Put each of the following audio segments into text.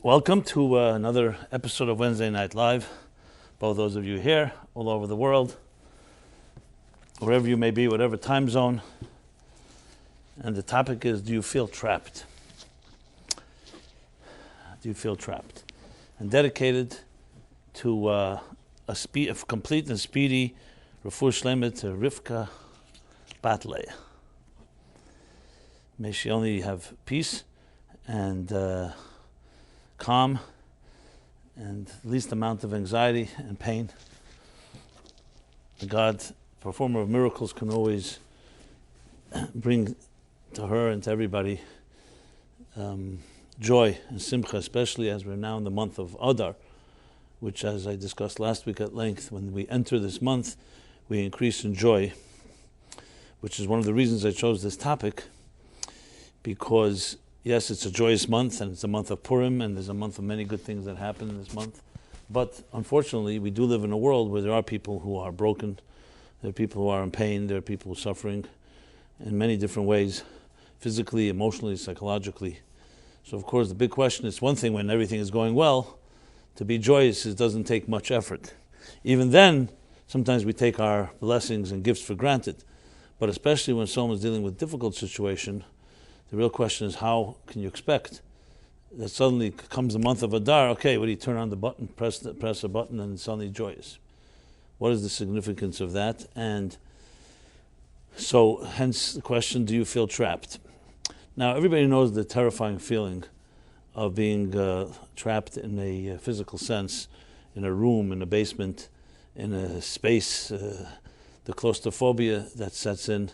Welcome to another episode of Wednesday Night Live. Both those of you here, all over the world, wherever you may be, whatever time zone. And the topic is, do you feel trapped? Do you feel trapped? And dedicated to a complete and speedy refuah shlema to Rivka Bat Leah. May she only have peace and calm and least amount of anxiety and pain. The God, performer of miracles, can always bring to her and to everybody joy and simcha, especially as we're now in the month of Adar, which, as I discussed last week at length, when we enter this month, we increase in joy, which is one of the reasons I chose this topic, because yes, it's a joyous month, and it's a month of Purim, and there's a month of many good things that happen in this month. But unfortunately, we do live in a world where there are people who are broken, there are people who are in pain, there are people who are suffering in many different ways, physically, emotionally, psychologically. So of course, the big question is, one thing when everything is going well, to be joyous, it doesn't take much effort. Even then, sometimes we take our blessings and gifts for granted. But especially when someone's dealing with a difficult situation, the real question is, how can you expect that suddenly comes the month of Adar, okay, what do you turn on the button, press a button, and it's suddenly joyous? What is the significance of that? And so, hence the question, do you feel trapped? Now, everybody knows the terrifying feeling of being trapped in a physical sense, in a room, in a basement, in a space, the claustrophobia that sets in,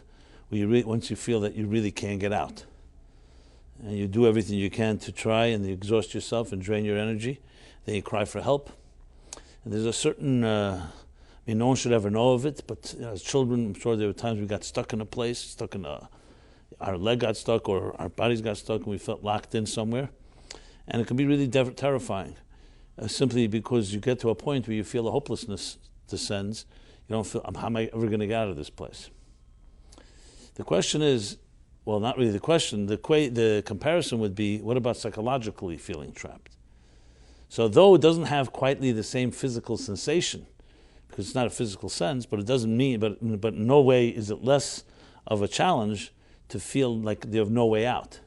where once you feel that you really can't get out. And you do everything you can to try, and you exhaust yourself and drain your energy. Then you cry for help. And there's a certain, no one should ever know of it, but as children, I'm sure there were times we got stuck in a place, our leg got stuck or our bodies got stuck and we felt locked in somewhere. And it can be really terrifying, simply because you get to a point where you feel the hopelessness descends. You don't feel, how am I ever going to get out of this place? The question is, well, not really the question. The comparison would be, what about psychologically feeling trapped? So though it doesn't have quite the same physical sensation, because it's not a physical sense, but it doesn't mean, but in no way is it less of a challenge to feel like you have no way out.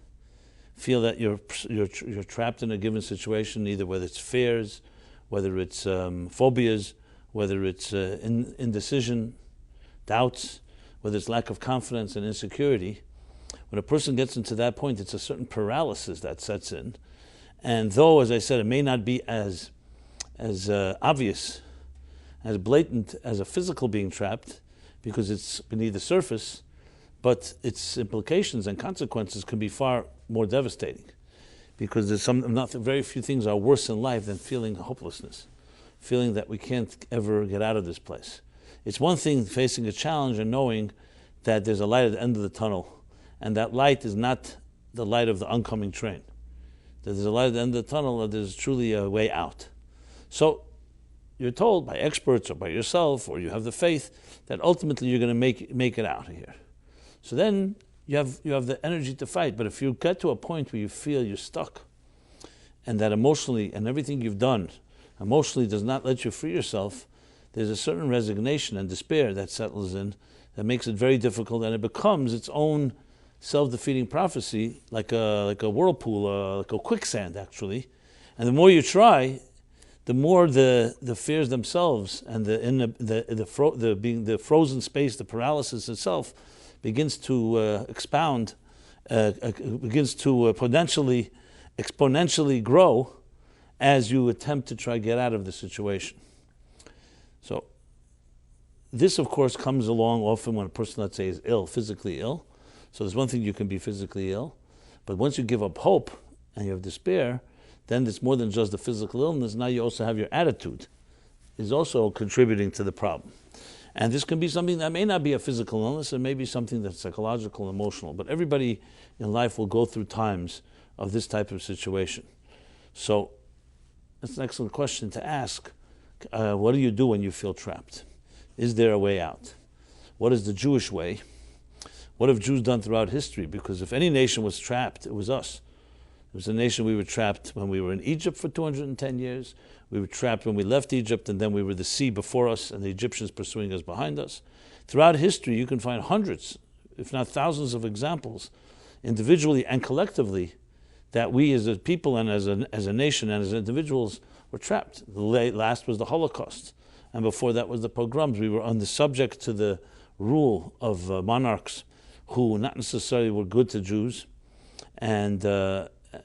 Feel that you're trapped in a given situation, either whether it's fears, whether it's phobias, whether it's indecision, doubts, whether it's lack of confidence and insecurity. When a person gets into that point, it's a certain paralysis that sets in. And though, as I said, it may not be as obvious, as blatant as a physical being trapped, because it's beneath the surface, but its implications and consequences can be far more devastating. Because very few things are worse in life than feeling hopelessness, feeling that we can't ever get out of this place. It's one thing facing a challenge and knowing that there's a light at the end of the tunnel, and that light is not the light of the oncoming train. That there's a light at the end of the tunnel, that there's truly a way out. So you're told by experts or by yourself, or you have the faith, that ultimately you're going to make it out of here. So then you have the energy to fight. But if you get to a point where you feel you're stuck, and that emotionally, and everything you've done emotionally does not let you free yourself, there's a certain resignation and despair that settles in, that makes it very difficult, and it becomes its own self-defeating prophecy, like a whirlpool, like a quicksand, actually. And the more you try, the more the fears themselves and the frozen space, the paralysis itself, begins to expound, begins to exponentially grow as you attempt to try to get out of the situation. So this, of course, comes along often when a person, let's say, is ill, physically ill. So there's one thing, you can be physically ill, but once you give up hope and you have despair, then it's more than just the physical illness. Now you also have your attitude is also contributing to the problem. And this can be something that may not be a physical illness, it may be something that's psychological, emotional, but everybody in life will go through times of this type of situation. So that's an excellent question to ask. What do you do when you feel trapped? Is there a way out? What is the Jewish way? What have Jews done throughout history? Because if any nation was trapped, it was us. was a nation we were trapped when we were in Egypt for 210 years. We were trapped when we left Egypt, and then we were the sea before us and the Egyptians pursuing us behind us. Throughout history, you can find hundreds, if not thousands of examples, individually and collectively, that we as a people and as a nation and as individuals were trapped. The last was the Holocaust, and before that was the pogroms. We were subject to the rule of monarchs who not necessarily were good to Jews. And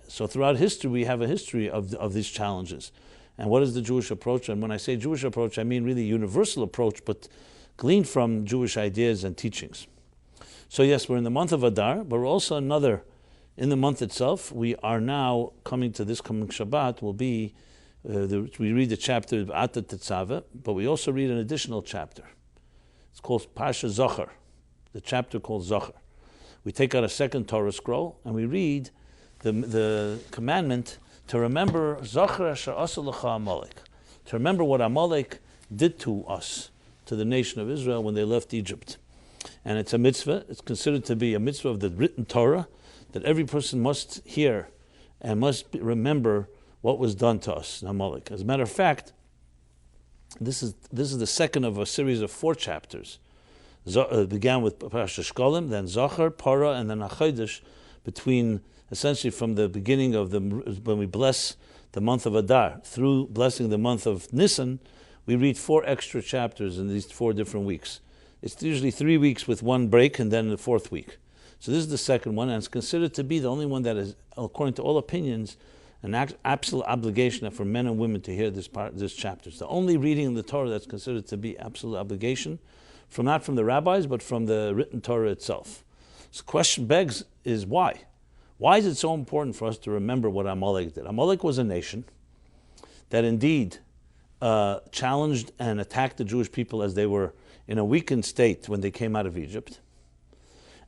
so throughout history, we have a history of these challenges. And what is the Jewish approach? And when I say Jewish approach, I mean really universal approach, but gleaned from Jewish ideas and teachings. So yes, we're in the month of Adar, but we're also in the month itself. We are now coming to this coming Shabbat, will be, we read the chapter of Ata Tetzaveh, but we also read an additional chapter. It's called Parsha Zohar, the chapter called Zohar. We take out a second Torah scroll and we read the commandment to remember Zohar Asher Asa Lecha Amalek, to remember what Amalek did to us, to the nation of Israel when they left Egypt. And it's a mitzvah. It's considered to be a mitzvah of the written Torah that every person must hear and must remember what was done to us, Amalek. As a matter of fact, this is the second of a series of 4 chapters. It began with Parashat Shkolim, then Zohar, Parah, and then Achodesh, between essentially from the beginning of when we bless the month of Adar through blessing the month of Nisan, we read 4 extra chapters in these 4 different weeks. It's usually 3 weeks with one break and then the 4th week. So this is the second one, and it's considered to be the only one that is, according to all opinions, an absolute obligation for men and women to hear this chapter. It's the only reading in the Torah that's considered to be absolute obligation, not from the rabbis, but from the written Torah itself. So the question begs is why? Why is it so important for us to remember what Amalek did? Amalek was a nation that indeed challenged and attacked the Jewish people as they were in a weakened state when they came out of Egypt.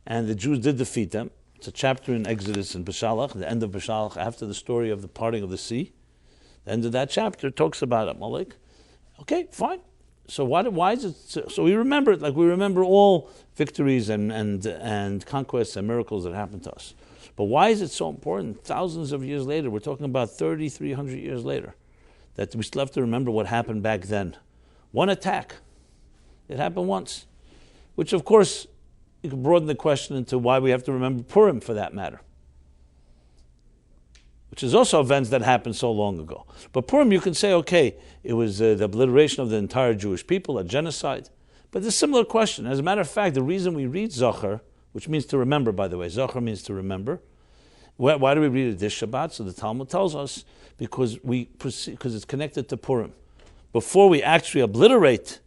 And the Jews did defeat them. It's a chapter in Exodus in Beshalach, the end of Beshalach, after the story of the parting of the sea. The end of that chapter talks about Amalek. Okay, fine. So why is it so we remember it like we remember all victories and conquests and miracles that happened to us. But why is it so important? Thousands of years later, we're talking about 300 years later, that we still have to remember what happened back then. One attack. It happened once. Which, of course, you can broaden the question into why we have to remember Purim, for that matter. Which is also events that happened so long ago. But Purim, you can say, okay, it was the obliteration of the entire Jewish people, a genocide. But it's a similar question. As a matter of fact, the reason we read Zohar, which means to remember, by the way, Zohar means to remember. Why do we read it this Shabbat? So the Talmud tells us, because it's connected to Purim. Before we actually obliterate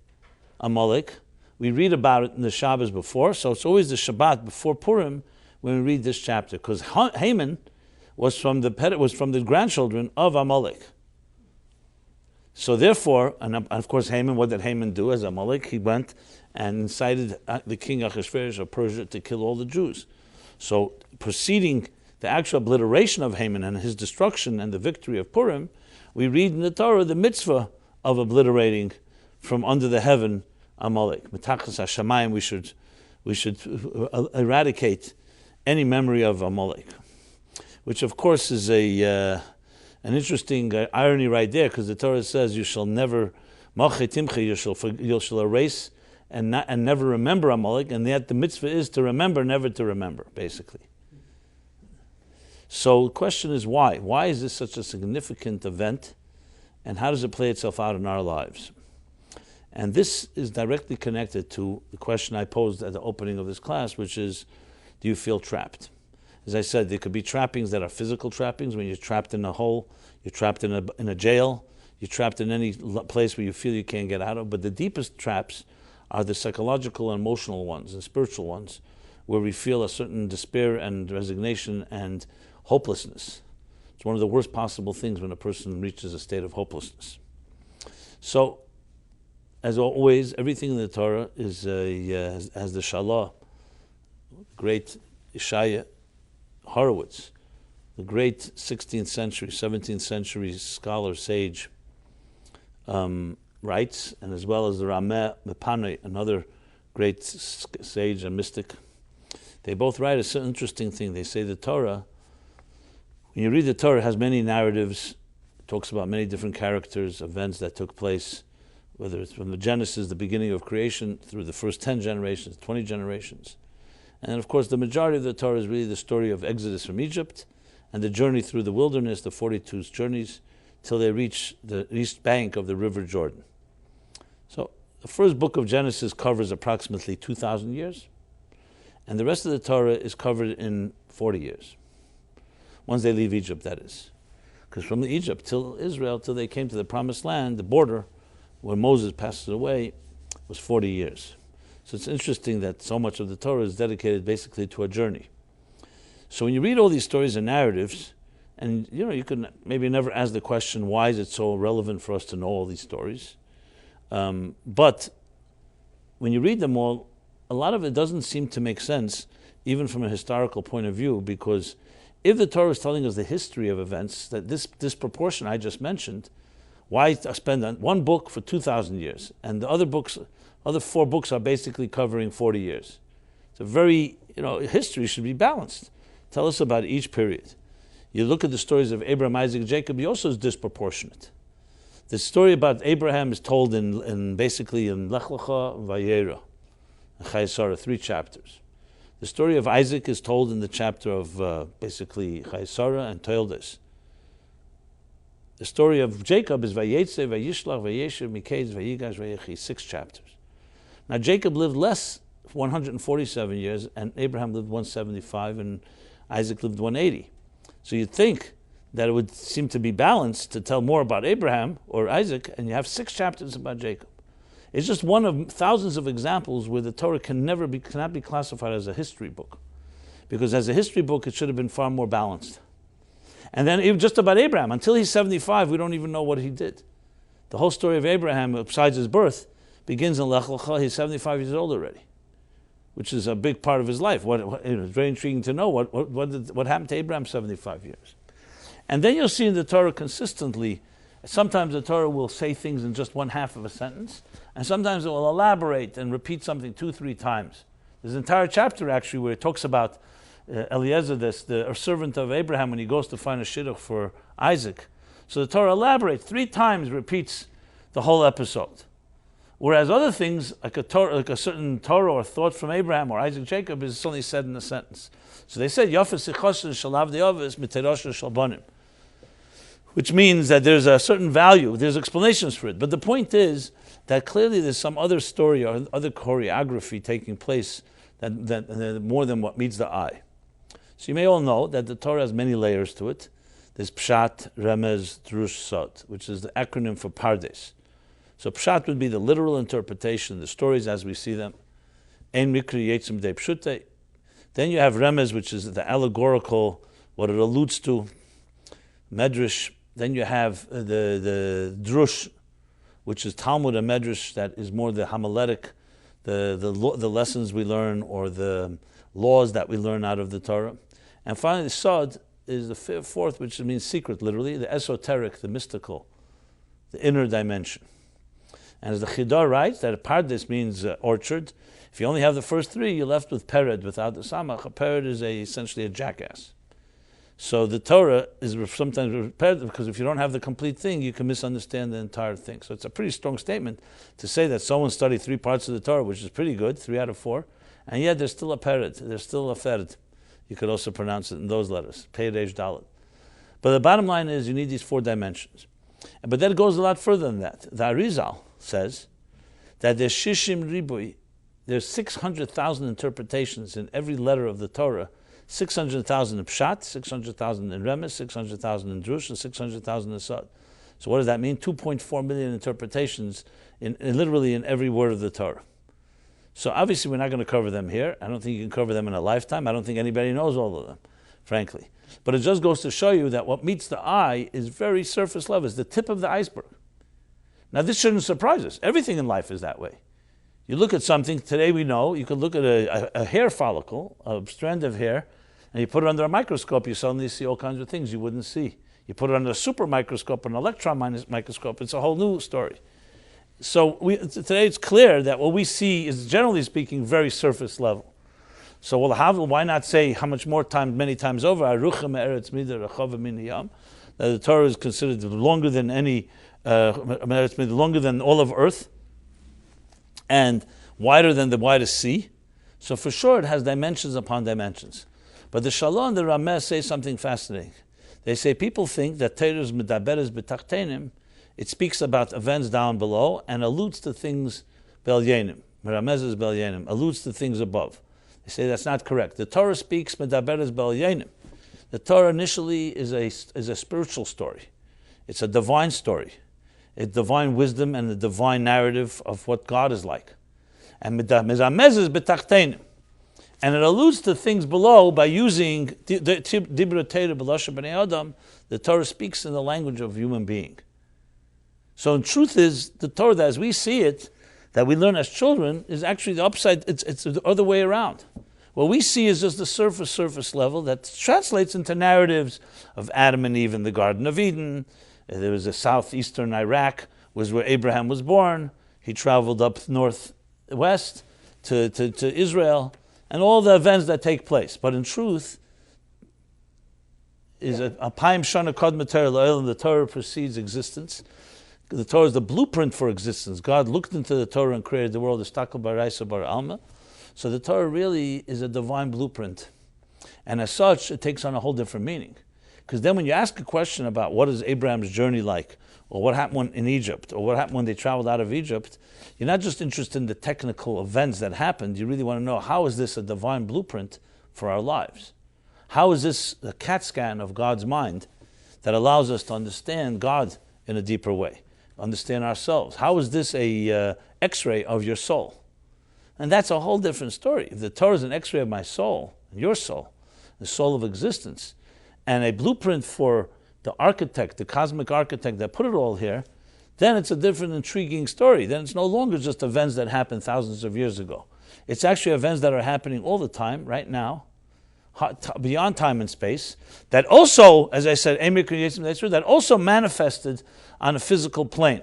Amalek, we read about it in the Shabbos before, so it's always the Shabbat before Purim when we read this chapter, because Haman was from the grandchildren of Amalek. So therefore, and of course Haman, what did Haman do as Amalek? He went and incited the king Achashverosh of Persia to kill all the Jews. So preceding the actual obliteration of Haman and his destruction and the victory of Purim, we read in the Torah the mitzvah of obliterating from under the heaven Amalek. Mitachas Hashamayim, we should eradicate any memory of Amalek, which of course is an interesting irony right there, because the Torah says you shall never you shall erase and never remember Amalek, and yet the mitzvah is to remember, never to remember, basically. So the question is why? Why is this such a significant event, and how does it play itself out in our lives? And this is directly connected to the question I posed at the opening of this class, which is, do you feel trapped? As I said, there could be trappings that are physical trappings, when you're trapped in a hole, you're trapped in a jail, you're trapped in any place where you feel you can't get out of. But the deepest traps are the psychological and emotional ones and spiritual ones, where we feel a certain despair and resignation and hopelessness. It's one of the worst possible things when a person reaches a state of hopelessness. So, as always, everything in the Torah is has the Shalah, great Ishaya Horowitz, the great 16th century, 17th century scholar, sage, writes, and as well as the Rameh Mepanei, another great sage and mystic. They both write an interesting thing. They say the Torah, When you read the Torah, it has many narratives, it talks about many different characters, events that took place, whether it's from the Genesis, the beginning of creation, through the first 10 generations, 20 generations. And of course, the majority of the Torah is really the story of Exodus from Egypt and the journey through the wilderness, the 42 journeys, till they reach the east bank of the River Jordan. So the first book of Genesis covers approximately 2,000 years, and the rest of the Torah is covered in 40 years. Once they leave Egypt, that is. Because from Egypt till Israel, till they came to the Promised Land, the border, where Moses passes away, was 40 years. So it's interesting that so much of the Torah is dedicated basically to a journey. So when you read all these stories and narratives, and you can maybe never ask the question, why is it so relevant for us to know all these stories? But when you read them all, a lot of it doesn't seem to make sense, even from a historical point of view, because if the Torah is telling us the history of events, that this disproportion I just mentioned, why spend on one book for 2,000 years? And the other 4 books are basically covering 40 years. It's a very, history should be balanced. Tell us about each period. You look at the stories of Abraham, Isaac, Jacob, he also is disproportionate. The story about Abraham is told basically in Lech Lecha, Vayera, and Chayei 3 chapters. The story of Isaac is told in the chapter of basically Chayei and Toildes. The story of Jacob is Vayetze, Vayishlach, Vayeshev, Miketz, Vayigash, Vayechi, 6 chapters. Now Jacob lived less, 147 years, and Abraham lived 175, and Isaac lived 180. So you'd think that it would seem to be balanced to tell more about Abraham or Isaac, and you have 6 chapters about Jacob. It's just one of thousands of examples where the Torah cannot be classified as a history book. Because as a history book, it should have been far more balanced. And then even just about Abraham, until he's 75, we don't even know what he did. The whole story of Abraham, besides his birth, begins in Lech Lecha. He's 75 years old already, which is a big part of his life. It's very intriguing to know what happened to Abraham 75 years. And then you'll see in the Torah consistently, sometimes the Torah will say things in just one half of a sentence, and sometimes it will elaborate and repeat something 2-3 times. There's an entire chapter actually where it talks about Eliezer, the servant of Abraham, when he goes to find a shidduch for Isaac. So the Torah elaborates 3 times, repeats the whole episode. Whereas other things, like a certain Torah or thought from Abraham or Isaac, Jacob, is only said in a sentence. So they said, Yafas Sichoshen Shalav De'ovis Miterosha Shalbanim, which means that there's a certain value, there's explanations for it. But the point is that clearly there's some other story or other choreography taking place that more than what meets the eye. So you may all know that the Torah has many layers to it. There's Pshat, Remez, Drush, Sod, which is the acronym for Pardes. So Pshat would be the literal interpretation, the stories as we see them. Ein Mikri Yetzim De Pshute. Then you have Remez, which is the allegorical, what it alludes to, Medrash. Then you have the Drush, which is Talmud and Medrash, that is more the homiletic, the lessons we learn or the laws that we learn out of the Torah. And finally, the Sod is the 4th, which means secret, literally, the esoteric, the mystical, the inner dimension. And as the Chidar writes, that a pardes means orchard. If you only have the first 3, you're left with pered, without the samach. A pered is essentially a jackass. So the Torah is sometimes prepared because if you don't have the complete thing, you can misunderstand the entire thing. So it's a pretty strong statement to say that someone studied 3 parts of the Torah, which is pretty good, 3 out of 4, and yet there's still a pered, there's still a ferd. You could also pronounce it in those letters, Pei Reish Dalet. But the bottom line is you need these 4 dimensions. But that goes a lot further than that. The Arizal says that there's Shishim Ribui, there's 600,000 interpretations in every letter of the Torah, 600,000 in Pshat, 600,000 in Remes, 600,000 in Drush, and 600,000 in Sod. So what does that mean? 2.4 million interpretations in literally in every word of the Torah. So obviously we're not going to cover them here. I don't think you can cover them in a lifetime. I don't think anybody knows all of them, frankly. But it just goes to show you that what meets the eye is very surface level. It's the tip of the iceberg. Now this shouldn't surprise us. Everything in life is that way. You look at something, today we know, you could look at a hair follicle, a strand of hair, and you put it under a microscope, you suddenly see all kinds of things you wouldn't see. You put it under a super microscope, an electron microscope, it's a whole new story. So today it's clear that what we see is, generally speaking, very surface level. So why not say how much more time, many times over, that the Torah is considered longer than longer than all of earth, and wider than the widest sea. So for sure it has dimensions upon dimensions. But the Shalom and the Rameh say something fascinating. They say people think that Torah's medaberes b'tachtenim, it speaks about events down below and alludes to things belyenim. Meramezes belyenim, alludes to things above. They say that's not correct. The Torah speaks medaberes belyenim. The Torah initially is a spiritual story. It's a divine story. It's divine wisdom and the divine narrative of what God is like. And meramezes b'tachtenim. And it alludes to things below by using Dibra Torah b'lashon b'nei Adam. The Torah speaks in the language of human being. So in truth is, the Torah as we see it, that we learn as children, is actually the upside, it's the other way around. What we see is just the surface level that translates into narratives of Adam and Eve in the Garden of Eden. There was a southeastern Iraq, was where Abraham was born. He traveled up northwest to Israel, and all the events that take place. But in truth, is a Paim Shana Kodma Torah L'Olam, the Torah precedes existence. The Torah is the blueprint for existence. God looked into the Torah and created the world, Estakel Baraisa Bar Alma. So the Torah really is a divine blueprint. And as such, it takes on a whole different meaning. Because then when you ask a question about what is Abraham's journey like, or what happened in Egypt, or what happened when they traveled out of Egypt, you're not just interested in the technical events that happened. You really want to know, how is this a divine blueprint for our lives? How is this a CAT scan of God's mind that allows us to understand God in a deeper way, understand ourselves? How is this a X-ray of your soul? And that's a whole different story. If the Torah is an X-ray of my soul, your soul, the soul of existence, and a blueprint for the architect, the cosmic architect that put it all here, then it's a different, intriguing story. Then it's no longer just events that happened thousands of years ago. It's actually events that are happening all the time, right now, beyond time and space, that also, as I said, that also manifested on a physical plane.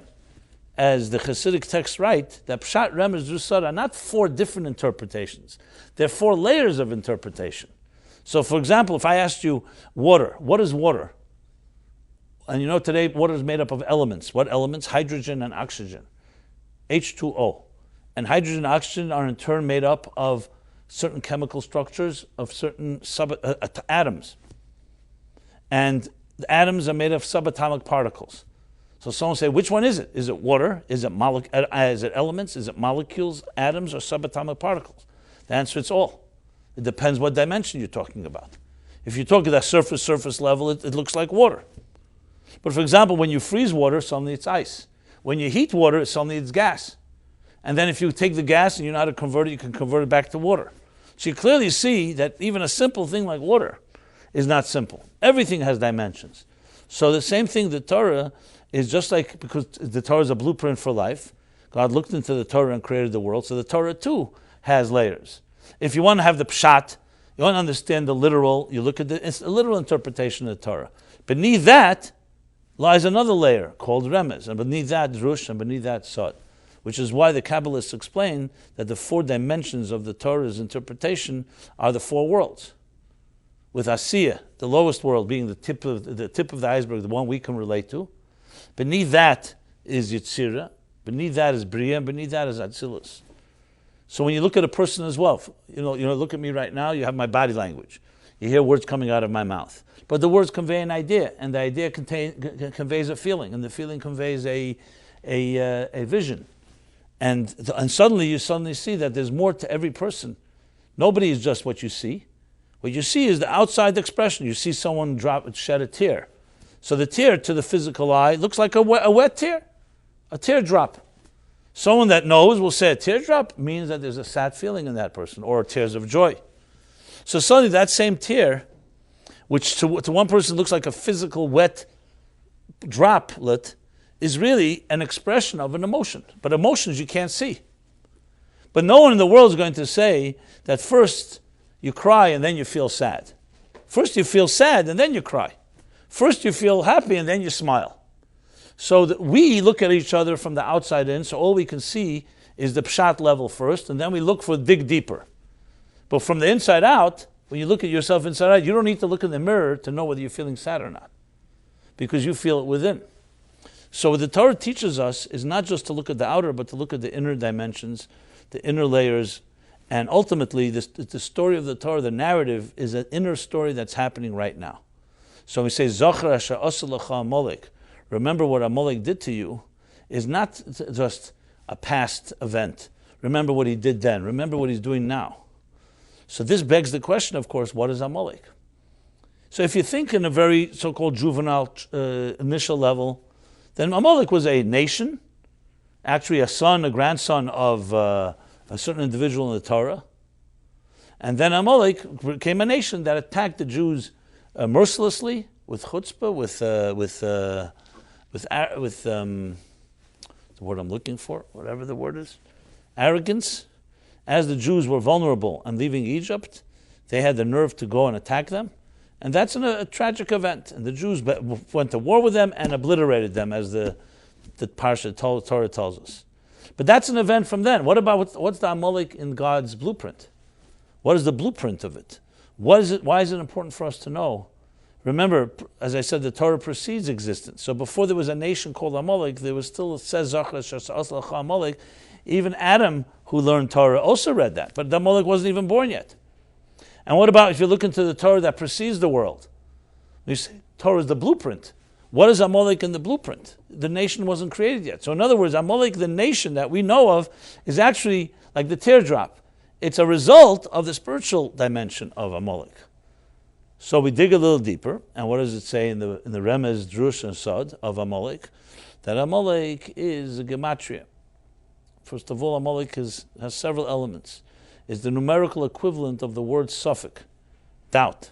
As the Hasidic texts write, that Pshat, Remez, Drusar are not four different interpretations. They're four layers of interpretation. So, for example, if I asked you water, what is water? And you know today water is made up of elements. What elements? Hydrogen and oxygen. H2O. And hydrogen and oxygen are in turn made up of certain chemical structures of certain atoms. And the atoms are made of subatomic particles. So someone say, which one is it? Is it water? Is it elements? Is it molecules, atoms, or subatomic particles? The answer is all. It depends what dimension you're talking about. If you're talking at surface level, it looks like water. But for example, when you freeze water, suddenly it's ice. When you heat water, suddenly it's gas. And then if you take the gas and you know how to convert it, you can convert it back to water. So you clearly see that even a simple thing like water is not simple. Everything has dimensions. So the same thing, the Torah is just like, because the Torah is a blueprint for life, God looked into the Torah and created the world, so the Torah too has layers. If you want to have the pshat, you want to understand the literal, you look at it's a literal interpretation of the Torah. Beneath that lies another layer called remez, and beneath that drush, and beneath that sod, which is why the Kabbalists explain that the four dimensions of the Torah's interpretation are the four worlds. With Asiya, the lowest world being the tip of the iceberg, the one we can relate to. Beneath that is Yetzirah, beneath that is Bria, and beneath that is Atzilus. So when you look at a person as well, you know, look at me right now, you have my body language. You hear words coming out of my mouth. But the words convey an idea, and the idea conveys a feeling, and the feeling conveys a vision. And suddenly you see that there's more to every person. Nobody is just what you see. What you see is the outside expression. You see someone shed a tear. So the tear to the physical eye looks like a wet tear, a teardrop. Someone that knows will say a teardrop means that there's a sad feeling in that person, or tears of joy. So suddenly that same tear, which to one person looks like a physical wet droplet, is really an expression of an emotion. But emotions you can't see. But no one in the world is going to say that first you cry and then you feel sad. First you feel sad and then you cry. First you feel happy and then you smile. So that we look at each other from the outside in, so all we can see is the pshat level first, and then we dig deeper. But from the inside out, when you look at yourself inside out, you don't need to look in the mirror to know whether you're feeling sad or not, because you feel it within. So what the Torah teaches us is not just to look at the outer, but to look at the inner dimensions, the inner layers, and ultimately the story of the Torah, the narrative, is an inner story that's happening right now. So we say, Zochar asher asa lecha Amalek, remember what Amalek did to you, is not just a past event. Remember what he did then. Remember what he's doing now. So this begs the question, of course, what is Amalek? So if you think in a very so-called juvenile initial level, then Amalek was a nation, actually a grandson of a certain individual in the Torah. And then Amalek became a nation that attacked the Jews mercilessly, with chutzpah, with the word I'm looking for, whatever the word is, arrogance. As the Jews were vulnerable and leaving Egypt, they had the nerve to go and attack them. And that's a tragic event. And the Jews went to war with them and obliterated them, as the Parsha Torah tells us. But that's an event from then. What about what's the Amalek in God's blueprint? What is the blueprint of it? What is it? Why is it important for us to know? Remember, as I said, the Torah precedes existence. So before there was a nation called Amalek, there was still, it says, Zachar asher asa lecha Amalek. Even Adam, who learned Torah, also read that. But Amalek wasn't even born yet. And what about if you look into the Torah that precedes the world? You say, Torah is the blueprint. What is Amalek in the blueprint? The nation wasn't created yet. So in other words, Amalek, the nation that we know of, is actually like the teardrop. It's a result of the spiritual dimension of Amalek. So we dig a little deeper, and what does it say in the Remez, Drush, and Sod of Amalek? That Amalek is a gematria. First of all, Amalek has several elements. It's the numerical equivalent of the word suffix, doubt.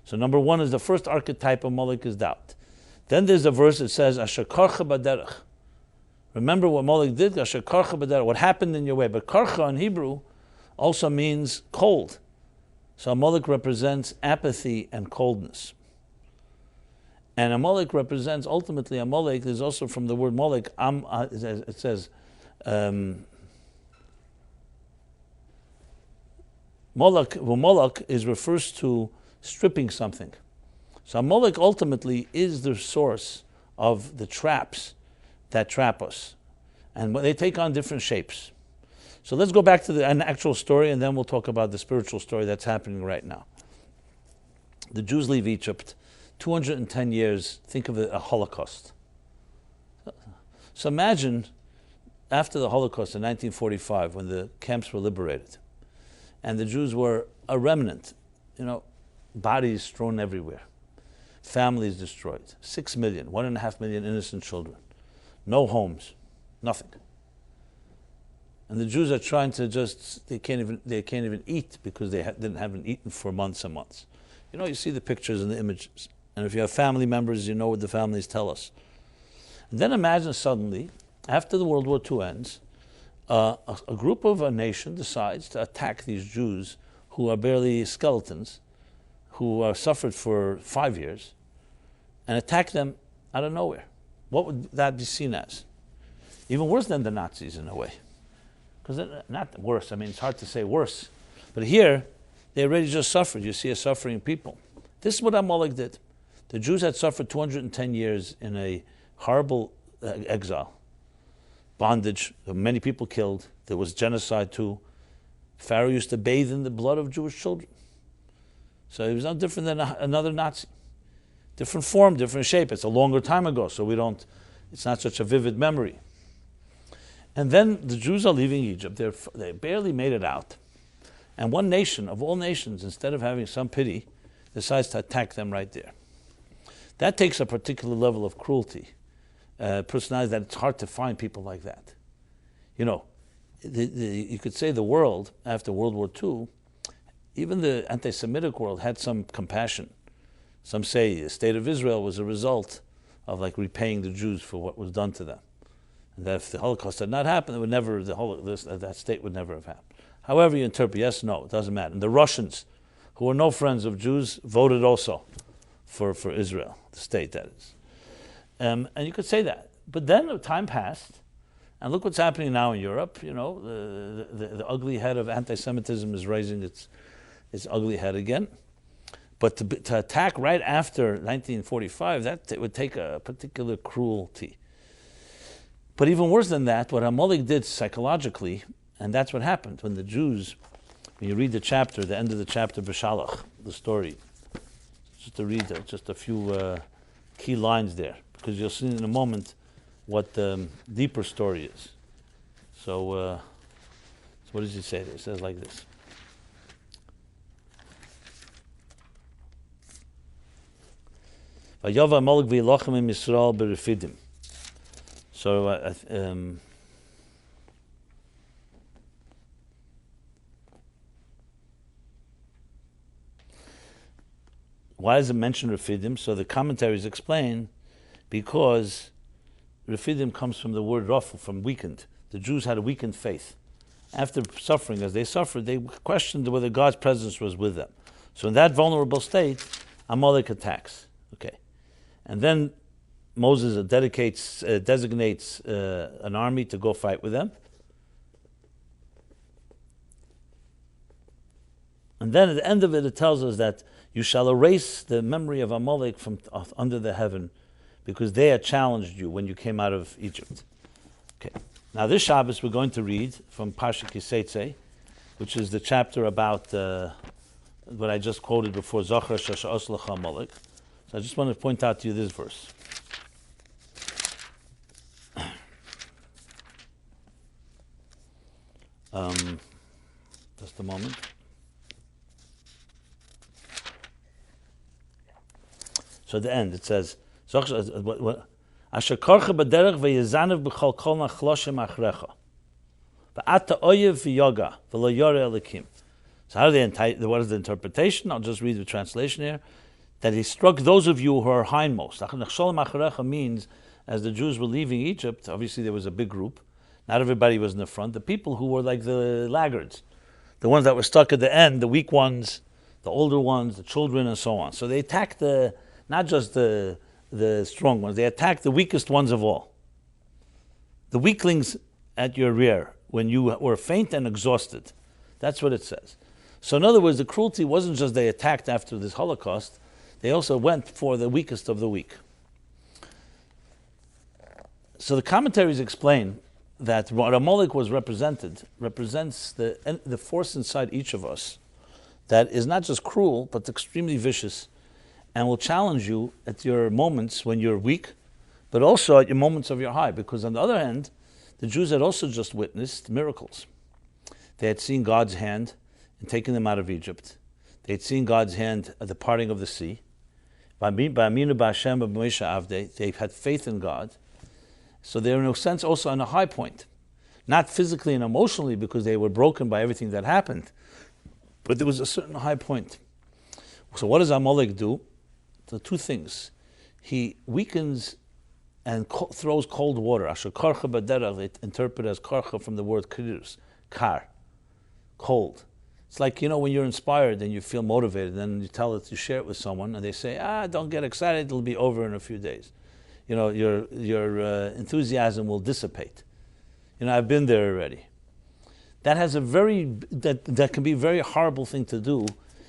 So number one is the first archetype of Amalek is doubt. Then there's a verse that says, Asher karcha baderech. Remember what Amalek did? Asher karcha baderech, what happened in your way. But karcha in Hebrew also means cold. So Amalek represents apathy and coldness. And Amalek represents, ultimately, Amalek is also from the word Molek. It says, Moloch refers to stripping something. So Amalek ultimately is the source of the traps that trap us. And they take on different shapes. So let's go back to an actual story, and then we'll talk about the spiritual story that's happening right now. The Jews leave Egypt, 210 years, think of it, a Holocaust. So imagine after the Holocaust in 1945, when the camps were liberated, and the Jews were a remnant, bodies strewn everywhere, families destroyed, 6 million, 1.5 million innocent children, no homes, nothing. And the Jews are trying to they can't even eat because they haven't eaten for months and months. You see the pictures and the images. And if you have family members, you know what the families tell us. And then imagine suddenly, after the World War II ends, a group of a nation decides to attack these Jews who are barely skeletons, who are suffered for 5 years, and attack them out of nowhere. What would that be seen as? Even worse than the Nazis in a way. Because not worse, it's hard to say worse. But here, they already just suffered. You see a suffering people. This is what Amalek did. The Jews had suffered 210 years in a horrible exile. Bondage, many people killed. There was genocide too. Pharaoh used to bathe in the blood of Jewish children. So he was no different than another Nazi. Different form, different shape. It's a longer time ago, so it's not such a vivid memory. And then the Jews are leaving Egypt. They barely made it out. And one nation, of all nations, instead of having some pity, decides to attack them right there. That takes a particular level of cruelty. Personality that it's hard to find people like that. You could say the world, after World War II, even the anti-Semitic world had some compassion. Some say the state of Israel was a result of repaying the Jews for what was done to them. And that if the Holocaust had not happened, that state would never have happened. However you interpret, yes, no, it doesn't matter. And the Russians, who were no friends of Jews, voted also for Israel, the state that is. And you could say that. But then time passed, And look what's happening now in Europe. The ugly head of anti-Semitism is raising its ugly head again. But to attack right after 1945, it would take a particular cruelty. But even worse than that, what Amalek did psychologically, and that's what happened when the Jews, when you read the chapter, the end of the chapter, B'Shalach, the story, just to read just a few key lines there, because you'll see in a moment what the deeper story is. So what does he say there? It says like this. Vayava Amalek v'yilachem im Yisrael b'refidim. So why does it mention Refidim? So the commentaries explain because Refidim comes from the word Rafel, from weakened. The Jews had a weakened faith. After suffering, as they suffered, they questioned whether God's presence was with them. So in that vulnerable state, Amalek attacks. Okay, and then Moses designates an army to go fight with them. And then at the end of it, it tells us that you shall erase the memory of Amalek from under the heaven, because they had challenged you when you came out of Egypt. Okay. Now this Shabbos we're going to read from Parsha Kiseitze, which is the chapter about what I just quoted before, Zachar Shasha Oslach Amalek. So I just want to point out to you this verse. Just a moment. So at the end it says, Asher korcha b'derech v'yezanev b'chol kol nachloshim achrecha v'ata oyev v'yoga v'lo yore elikim. So what is the interpretation? I'll just read the translation here. That he struck those of you who are hindmost. Nachsholim achrecha means, as the Jews were leaving Egypt, obviously there was a big group. Not everybody was in the front. The people who were like the laggards, the ones that were stuck at the end, the weak ones, the older ones, the children, and so on. So they attacked not just the strong ones, they attacked the weakest ones of all. The weaklings at your rear, when you were faint and exhausted. That's what it says. So in other words, the cruelty wasn't just they attacked after this Holocaust, they also went for the weakest of the weak. So the commentaries explain that what Amalek represents the force inside each of us that is not just cruel, but extremely vicious, and will challenge you at your moments when you're weak, but also at your moments of your high. Because on the other hand, the Jews had also just witnessed miracles. They had seen God's hand in taking them out of Egypt. They had seen God's hand at the parting of the sea. They had faith in God. So they're in a sense also on a high point. Not physically and emotionally because they were broken by everything that happened, but there was a certain high point. So what does Amalek do? So two things. He weakens and throws cold water. Asher karcha b'derech, they interpret as karcha from the word kirirus, kar, cold. It's like, when you're inspired and you feel motivated, and you share it with someone, and they say, don't get excited, it'll be over in a few days. Your enthusiasm will dissipate. I've been there already. That has that can be a very horrible thing to do,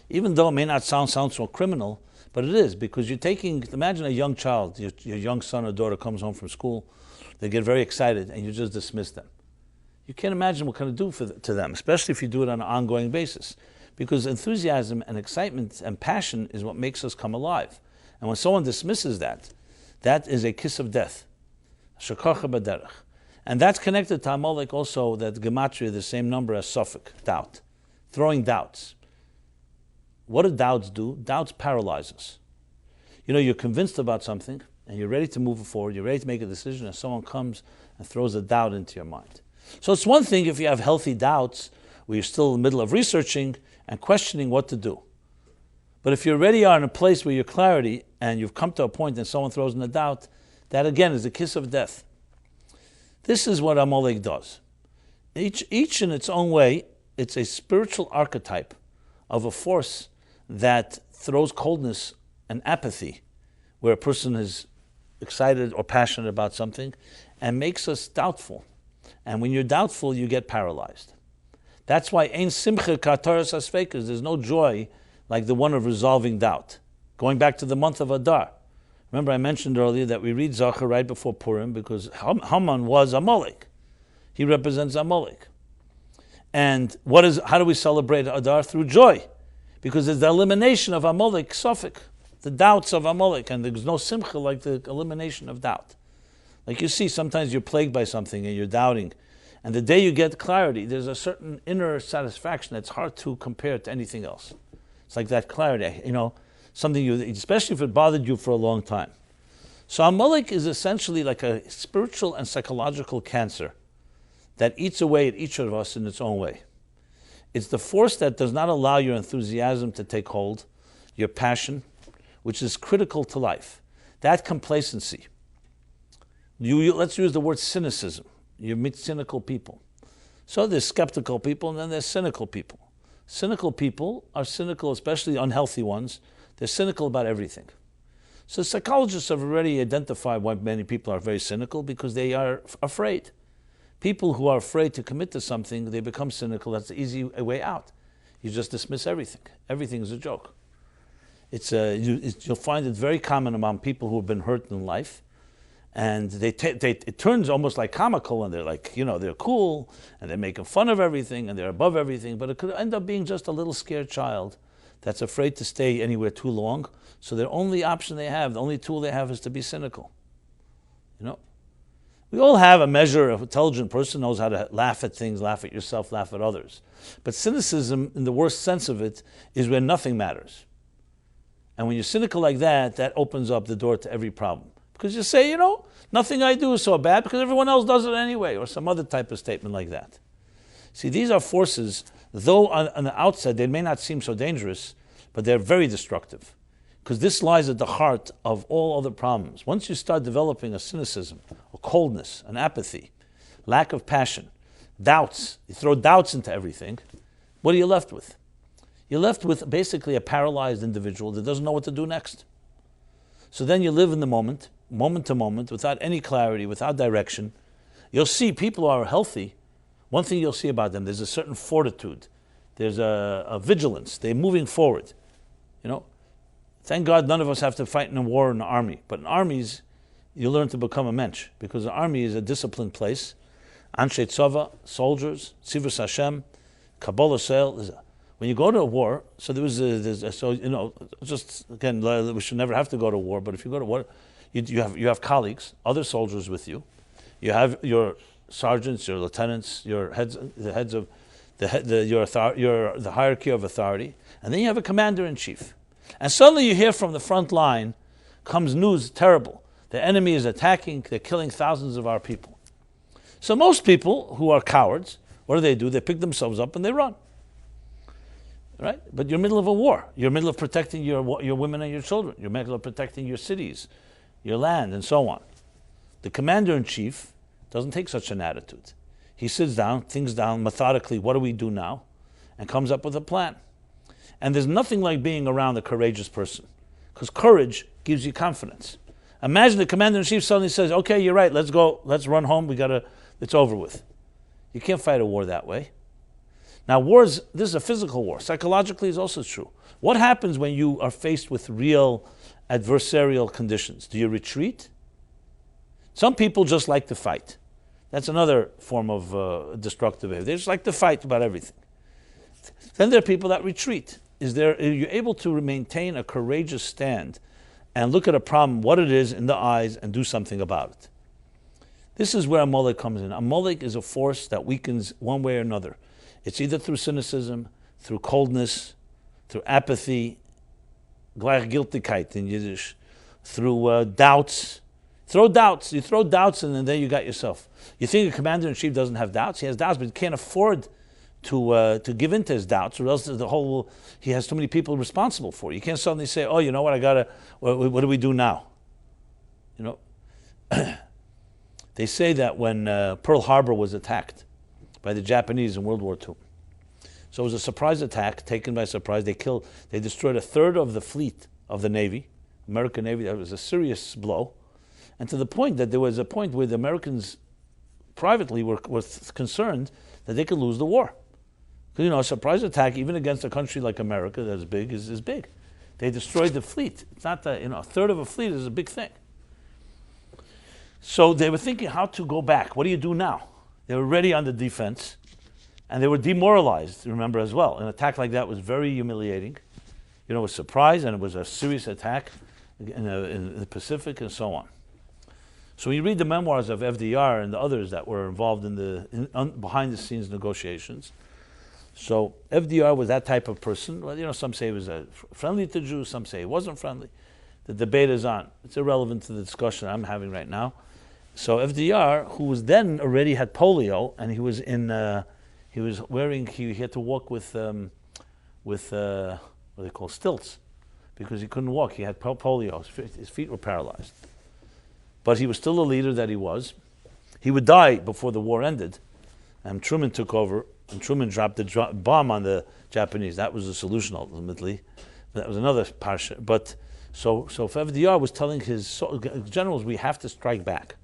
even though it may not sound so criminal, but it is, because imagine a young child, your young son or daughter comes home from school, they get very excited, and you just dismiss them. You can't imagine what kind of do to them, especially if you do it on an ongoing basis, because enthusiasm and excitement and passion is what makes us come alive. And when someone dismisses that is a kiss of death. And that's connected to Amalek also, that gematria, the same number as suffix, doubt. Throwing doubts. What do doubts do? Doubts paralyze us. You're convinced about something, and you're ready to move forward, you're ready to make a decision, and someone comes and throws a doubt into your mind. So it's one thing if you have healthy doubts, where you're still in the middle of researching and questioning what to do. But if you already are in a place where you're clarity, and you've come to a point and someone throws in a doubt, that again is a kiss of death. This is what Amalek does. Each in its own way, it's a spiritual archetype of a force that throws coldness and apathy, where a person is excited or passionate about something, and makes us doubtful. And when you're doubtful, you get paralyzed. That's why ein simcha kataras asfekas. There's no joy like the one of resolving doubt. Going back to the month of Adar. Remember I mentioned earlier that we read Zachar right before Purim because Haman was Amalek. He represents Amalek. And how do we celebrate Adar? Through joy. Because it's the elimination of Amalek, suffix, the doubts of Amalek. And there's no simcha like the elimination of doubt. Like you see, sometimes you're plagued by something and you're doubting. And the day you get clarity, there's a certain inner satisfaction that's hard to compare to anything else. It's like that clarity, something especially if it bothered you for a long time. So Amalek is essentially like a spiritual and psychological cancer that eats away at each of us in its own way. It's the force that does not allow your enthusiasm to take hold, your passion, which is critical to life. That complacency. Let's use the word cynicism. You meet cynical people. So there's skeptical people and then there's cynical people. Cynical people are cynical, especially unhealthy ones. They're cynical about everything. So psychologists have already identified why many people are very cynical because they are afraid. People who are afraid to commit to something, they become cynical. That's the easy way out. You just dismiss everything. Everything is a joke. You'll find it very common among people who have been hurt in life. And it turns almost like comical, and they're like, they're cool, and they're making fun of everything, and they're above everything, but it could end up being just a little scared child that's afraid to stay anywhere too long, so their only option they have, the only tool they have is to be cynical. We all have a measure of intelligent person knows how to laugh at things, laugh at yourself, laugh at others. But cynicism, in the worst sense of it, is when nothing matters. And when you're cynical like that, that opens up the door to every problem. Because you say, nothing I do is so bad because everyone else does it anyway, or some other type of statement like that. See, these are forces, though on the outset they may not seem so dangerous, but they're very destructive. Because this lies at the heart of all other problems. Once you start developing a cynicism, a coldness, an apathy, lack of passion, doubts, you throw doubts into everything, what are you left with? You're left with basically a paralyzed individual that doesn't know what to do next. So then you live in the moment to moment, without any clarity, without direction. You'll see people who are healthy. One thing you'll see about them, there's a certain fortitude. There's a vigilance. They're moving forward. Thank God none of us have to fight in a war in the army. But in armies, you learn to become a mensch, because the army is a disciplined place. Anshe Tzava, soldiers, Tzivus Hashem, Kabbalah Sel. When you go to a war, so just again, we should never have to go to war, but if you go to war, you have colleagues, other soldiers with you. You have your sergeants, your lieutenants, the hierarchy of authority, and then you have a commander-in-chief. And suddenly you hear from the front line comes news terrible. The enemy is attacking, they're killing thousands of our people. So most people who are cowards, what do? They pick themselves up and they run. Right? But you're in the middle of a war. You're in the middle of protecting your women and your children. You're in the middle of protecting your cities, your land, and so on. The commander-in-chief doesn't take such an attitude. He sits down, thinks down methodically, what do we do now? And comes up with a plan. And there's nothing like being around a courageous person, because courage gives you confidence. Imagine the commander-in-chief suddenly says, okay, you're right, let's go, let's run home, it's over with. You can't fight a war that way. Now, this is a physical war. Psychologically, it's also true. What happens when you are faced with real adversarial conditions? Do you retreat? Some people just like to fight. That's another form of destructive behavior. They just like to fight about everything. Then there are people that retreat. Are you able to maintain a courageous stand and look at a problem, what it is, in the eyes, and do something about it? This is where Amalek comes in. Amalek is a force that weakens one way or another. It's either through cynicism, through coldness, through apathy, Gleichgültigkeit in Yiddish, through doubts. You throw doubts and then you got yourself. You think a commander-in-chief doesn't have doubts? He has doubts, but he can't afford to give in to his doubts, or else he has too many people responsible for it. You can't suddenly say, oh, you know what, what do we do now? They say that when Pearl Harbor was attacked by the Japanese in World War II. So it was a surprise attack, taken by surprise. They destroyed a third of the fleet of the Navy, American Navy. That was a serious blow. And to the point that there was a point where the Americans privately were concerned that they could lose the war. Because, a surprise attack, even against a country like America that's big, is big. They destroyed the fleet. It's not that, a third of a fleet is a big thing. So they were thinking how to go back. What do you do now? They were ready on the defense, and they were demoralized, remember, as well. An attack like that was very humiliating. It was a surprise, and it was a serious attack in the Pacific and so on. So when you read the memoirs of FDR and the others that were involved in behind-the-scenes negotiations, so FDR was that type of person. Well, some say he was friendly to Jews, some say he wasn't friendly. The debate is on. It's irrelevant to the discussion I'm having right now. So FDR, who was then already had polio, and he was he had to walk with what they call stilts, because he couldn't walk. He had polio. His feet were paralyzed. But he was still the leader that he was. He would die before the war ended, and Truman took over. And Truman dropped the bomb on the Japanese. That was the solution ultimately. That was another parsha. But so FDR was telling his generals, we have to strike back.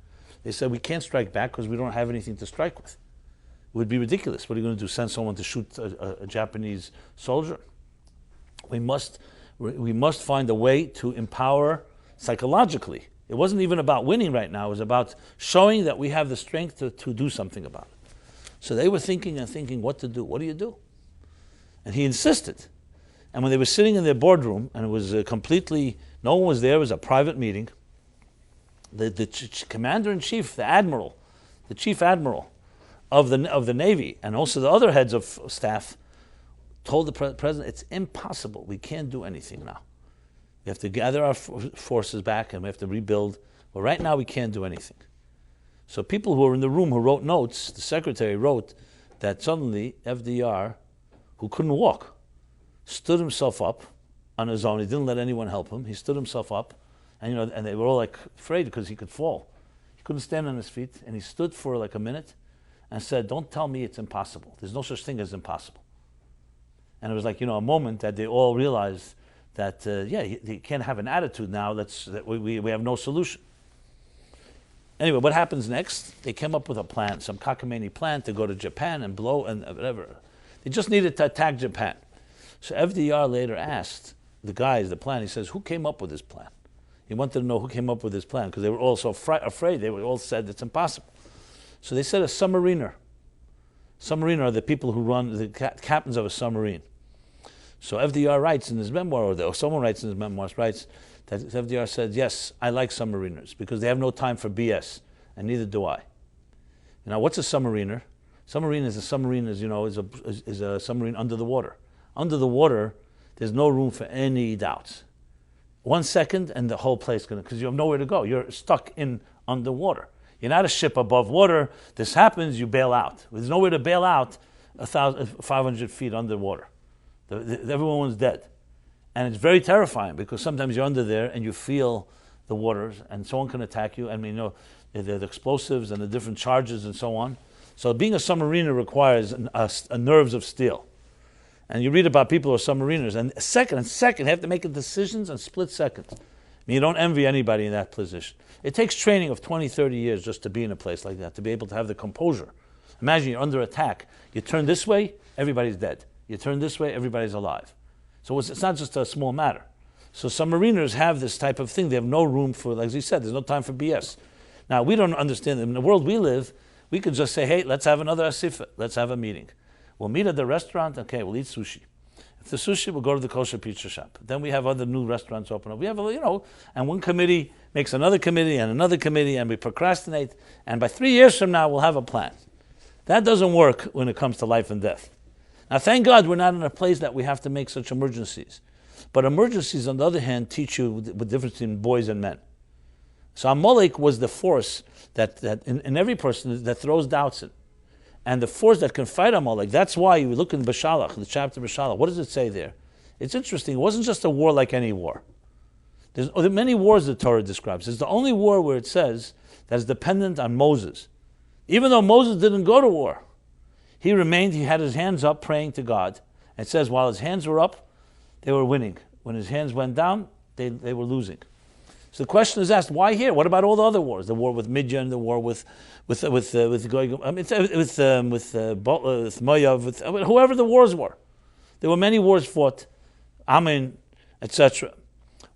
They said, we can't strike back because we don't have anything to strike with. It would be ridiculous. What are you going to do, send someone to shoot a Japanese soldier? We must find a way to empower psychologically. It wasn't even about winning right now. It was about showing that we have the strength to do something about it. So they were thinking what to do. What do you do? And he insisted. And when they were sitting in their boardroom, and it was no one was there, it was a private meeting, the commander-in-chief, the chief admiral of the Navy, and also the other heads of staff, told the president, it's impossible. We can't do anything now. We have to gather our forces back, and we have to rebuild. But right now, we can't do anything. So people who were in the room who wrote notes, the secretary wrote that suddenly FDR, who couldn't walk, stood himself up on his own. He didn't let anyone help him. He stood himself up, and they were all afraid because he could fall. He couldn't stand on his feet, and he stood for a minute and said, "Don't tell me it's impossible. There's no such thing as impossible." And it was a moment that they all realized that you can't have an attitude now that we have no solution. Anyway, what happens next? They came up with a plan, some cockamamie plan to go to Japan and blow and whatever. They just needed to attack Japan. So FDR later asked the guys the plan. He says, who came up with this plan? He wanted to know who came up with this plan because they were all so afraid. They were all said it's impossible. So they said a submariner. Submariner are the people who run, the captains of a submarine. So FDR writes in his memoir, or someone writes in his memoirs, writes that FDR said, yes, I like submariners because they have no time for BS, and neither do I. Now, what's a submariner? Submarine is a submarine under the water. Under the water, there's no room for any doubts. 1 second, and the whole place because you have nowhere to go. You're stuck in underwater. You're not a ship above water. This happens, you bail out. There's nowhere to bail out 500 feet underwater. Everyone's dead. And it's very terrifying because sometimes you're under there and you feel the waters and someone can attack you. The explosives and the different charges and so on. So being a submariner requires a nerves of steel. And you read about people who are submariners, and second, have to make decisions in split seconds. You don't envy anybody in that position. It takes training of 20, 30 years just to be in a place like that, to be able to have the composure. Imagine you're under attack. You turn this way, everybody's dead. You turn this way, everybody's alive. So it's not just a small matter. So submariners have this type of thing. They have no room for, like you said, there's no time for BS. Now, we don't understand. In the world we live, we could just say, hey, let's have another asifa. Let's have a meeting. We'll meet at the restaurant. Okay, we'll eat sushi. If the sushi, we'll go to the kosher pizza shop. Then we have other new restaurants open up. We have, and one committee makes another committee, and we procrastinate. And by 3 years from now, we'll have a plan. That doesn't work when it comes to life and death. Now, thank God we're not in a place that we have to make such emergencies. But emergencies, on the other hand, teach you the difference between boys and men. So Amalek was the force that in every person that throws doubts in. And the force that can fight Amalek, that's why you look in Bashalach, the chapter of Bashalach, what does it say there? It's interesting. It wasn't just a war like any war. There are many wars the Torah describes. It's the only war where it says that is dependent on Moses. Even though Moses didn't go to war, he remained, he had his hands up praying to God. And it says while his hands were up, they were winning. When his hands went down, they were losing. So the question is asked, why here? What about all the other wars? The war with Midian, the war with Moav, whoever the wars were. There were many wars fought, Ammon, etc.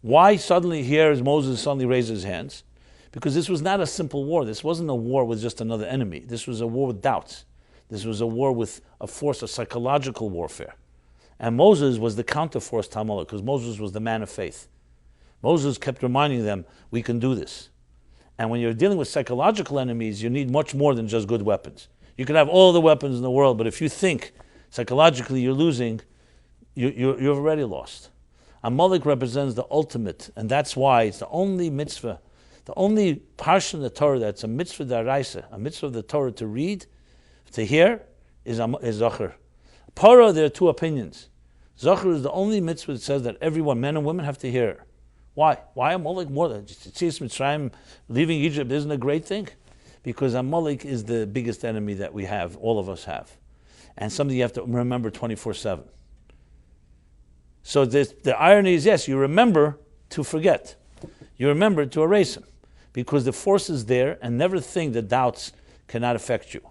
Why suddenly here is Moses suddenly raised his hands? Because this was not a simple war. This wasn't a war with just another enemy. This was a war with doubts. This was a war with a force of psychological warfare. And Moses was the counterforce to Amalek, because Moses was the man of faith. Moses kept reminding them, we can do this. And when you're dealing with psychological enemies, you need much more than just good weapons. You can have all the weapons in the world, but if you think psychologically you're losing, you've already lost. Amalek represents the ultimate, and that's why it's the only mitzvah, the only portion of the Torah that's a mitzvah d'oraisa, a mitzvah of the Torah to read, to hear, is Zachar. Para, there are two opinions. Zachar is the only mitzvah that says that everyone, men and women, have to hear. Why? Why Amalek more than Tzitzias Mitzrayim, leaving Egypt isn't a great thing? Because Amalek is the biggest enemy that we have, all of us have. And something you have to remember 24/7. So the irony is, yes, you remember to forget. You remember to erase him. Because the force is there, and never think that doubts cannot affect you.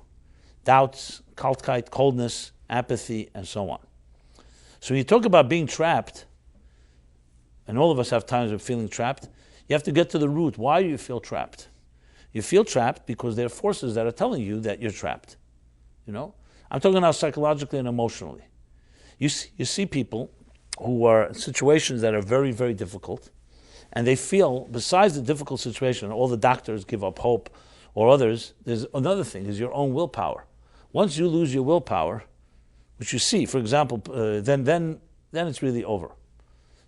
Doubts, kaltkeit, coldness, apathy, and so on. So when you talk about being trapped, and all of us have times of feeling trapped, you have to get to the root. Why do you feel trapped? You feel trapped because there are forces that are telling you that you're trapped. You know? I'm talking now psychologically and emotionally. You see people who are in situations that are very, very difficult, and they feel, besides the difficult situation, all the doctors give up hope, or others, there's another thing, is your own willpower. Once you lose your willpower, which you see, for example, then it's really over.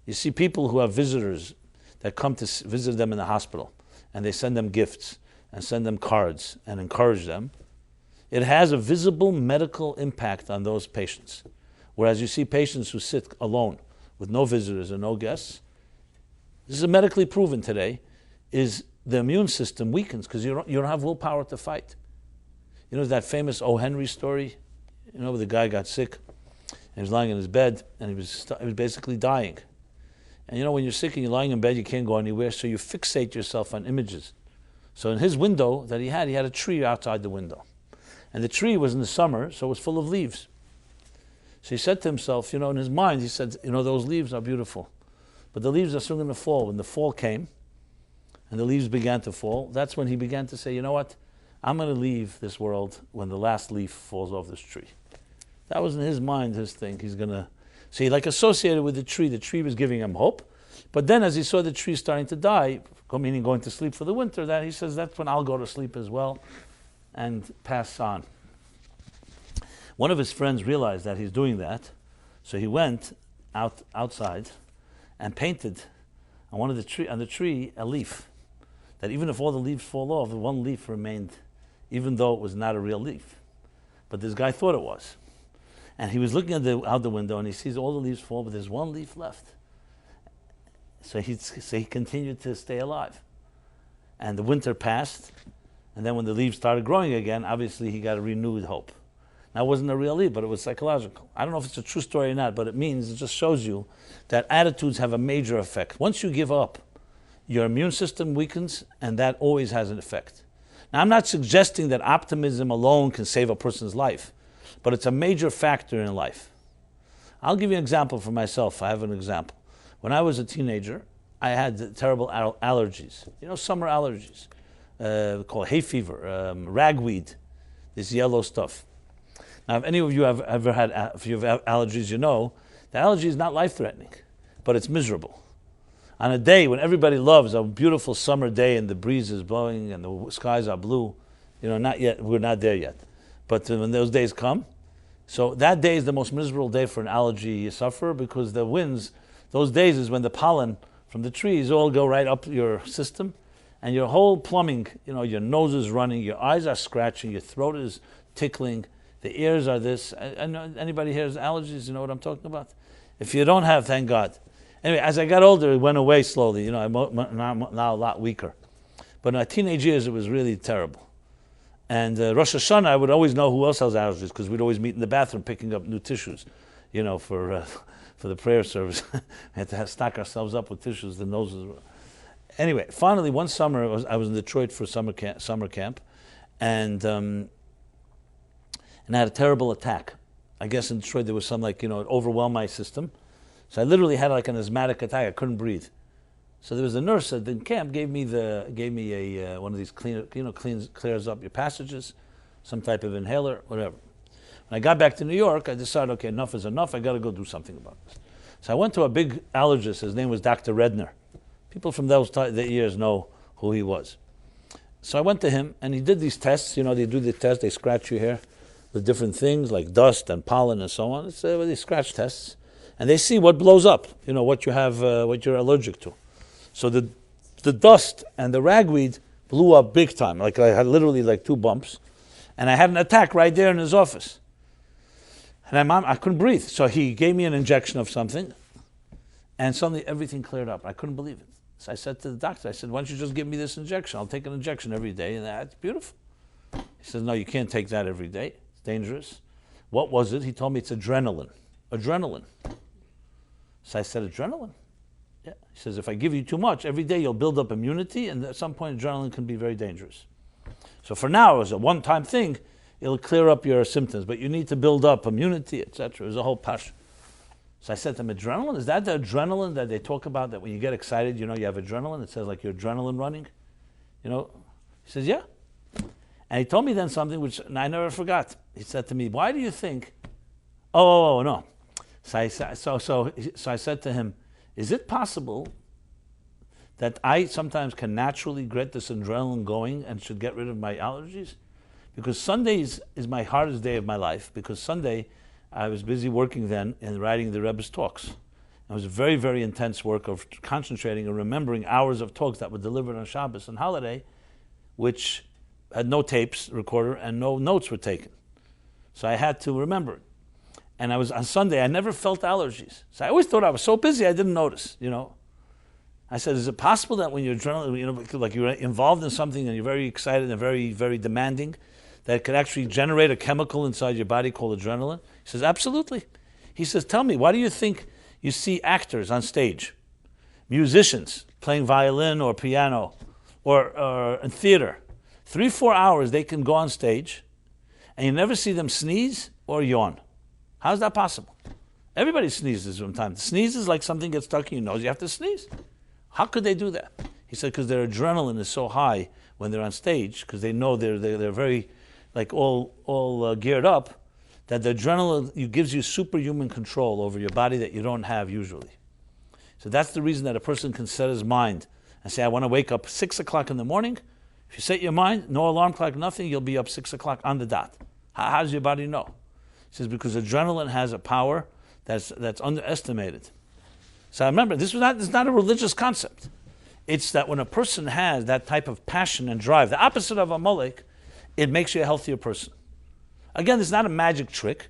You see people who have visitors that come to visit them in the hospital, and they send them gifts and send them cards and encourage them. It has a visible medical impact on those patients. Whereas you see patients who sit alone with no visitors and no guests, this is medically proven today, is the immune system weakens because you don't have willpower to fight. You know that famous O. Henry story? You know, where the guy got sick and he was lying in his bed and he was basically dying. And you know, when you're sick and you're lying in bed, you can't go anywhere, so you fixate yourself on images. So in his window that he had a tree outside the window. And the tree was in the summer, so it was full of leaves. So he said to himself, you know, in his mind, he said, you know, those leaves are beautiful, but the leaves are soon going to fall. When the fall came and the leaves began to fall, that's when he began to say, you know what, I'm going to leave this world when the last leaf falls off this tree. That was in his mind, his thing. He's going to... So he associated with the tree was giving him hope. But then as he saw the tree starting to die, meaning going to sleep for the winter, that he says, that's when I'll go to sleep as well and pass on. One of his friends realized that he's doing that, so he went outside and painted on the tree a leaf. That even if all the leaves fall off, the one leaf remained, even though it was not a real leaf. But this guy thought it was. And he was looking out the window and he sees all the leaves fall, but there's one leaf left. So he continued to stay alive. And the winter passed, and then when the leaves started growing again, obviously he got a renewed hope. Now it wasn't a real leaf, but it was psychological. I don't know if it's a true story or not, but it just shows you that attitudes have a major effect. Once you give up, your immune system weakens, and that always has an effect. Now I'm not suggesting that optimism alone can save a person's life, but it's a major factor in life. I'll give you an example for myself. I have an example. When I was a teenager, I had terrible allergies. You know, summer allergies. Called hay fever, ragweed, this yellow stuff. Now, if any of you have ever had, if you have allergies, you know, the allergy is not life-threatening, but it's miserable. On a day when everybody loves a beautiful summer day and the breeze is blowing and the skies are blue, you know, not yet, we're not there yet. But when those days come, so that day is the most miserable day for an allergy sufferer because the winds, those days is when the pollen from the trees all go right up your system and your whole plumbing, you know, your nose is running, your eyes are scratching, your throat is tickling, the ears are this. I know anybody here has allergies, you know what I'm talking about? If you don't have, thank God. Anyway, as I got older, it went away slowly. You know, I'm now a lot weaker. But in my teenage years, it was really terrible. And Rosh Hashanah, I would always know who else has allergies because we'd always meet in the bathroom picking up new tissues, you know, for the prayer service. We had to stock ourselves up with tissues, the noses. Anyway, finally, one summer I was in Detroit for summer camp, and I had a terrible attack. I guess in Detroit there was some it overwhelmed my system. So I literally had like an asthmatic attack. I couldn't breathe. So there was a nurse at the camp gave me a one of these clears up your passages, some type of inhaler, whatever. When I got back to New York, I decided, okay, enough is enough. I got to go do something about this. So I went to a big allergist. His name was Dr. Redner. People from those years know who he was. So I went to him, and he did these tests. They do the test. They scratch your hair with different things like dust and pollen and so on. It's these scratch tests, and they see what blows up. What you have, what you're allergic to. So the dust and the ragweed blew up big time. Like I had literally like 2 bumps, and I had an attack right there in his office. And I couldn't breathe. So he gave me an injection of something, and suddenly everything cleared up. I couldn't believe it. So I said to the doctor, I said, why don't you just give me this injection? I'll take an injection every day, and that's beautiful. He says, no, you can't take that every day. It's dangerous. What was it? He told me it's adrenaline. Adrenaline. So I said, adrenaline? Yeah. He says, if I give you too much, every day you'll build up immunity, and at some point adrenaline can be very dangerous. So for now, as a one-time thing, it'll clear up your symptoms, but you need to build up immunity, etc. There's a whole passion. So I said to him, adrenaline? Is that the adrenaline that they talk about, that when you get excited, you have adrenaline? It says like your adrenaline running? He says, yeah. And he told me then something which I never forgot. He said to me, why do you think, no. So I said to him, is it possible that I sometimes can naturally get this adrenaline going and should get rid of my allergies? Because Sundays is my hardest day of my life, because Sunday I was busy working then and writing the Rebbe's talks. It was a very, very intense work of concentrating and remembering hours of talks that were delivered on Shabbos and holiday, which had no tapes recorder and no notes were taken. So I had to remember it. And I was on Sunday, I never felt allergies. So I always thought I was so busy I didn't notice, I said, is it possible that when you're adrenaline, like you're involved in something and you're very excited and very, very demanding, that it could actually generate a chemical inside your body called adrenaline? He says, absolutely. He says, tell me, why do you think you see actors on stage, musicians playing violin or piano, or in theater? 3-4 hours they can go on stage, and you never see them sneeze or yawn. How's that possible? Everybody sneezes sometimes. Sneeze is like something gets stuck in your nose. You have to sneeze. How could they do that? He said, because their adrenaline is so high when they're on stage, because they know they're very all geared up, that the adrenaline gives you superhuman control over your body that you don't have usually. So that's the reason that a person can set his mind and say, I want to wake up 6 o'clock in the morning. If you set your mind, no alarm clock, nothing, you'll be up 6 o'clock on the dot. How does your body know? He says, because adrenaline has a power that's underestimated. So I remember, this is not a religious concept. It's that when a person has that type of passion and drive, the opposite of Amalek, it makes you a healthier person. Again, it's not a magic trick.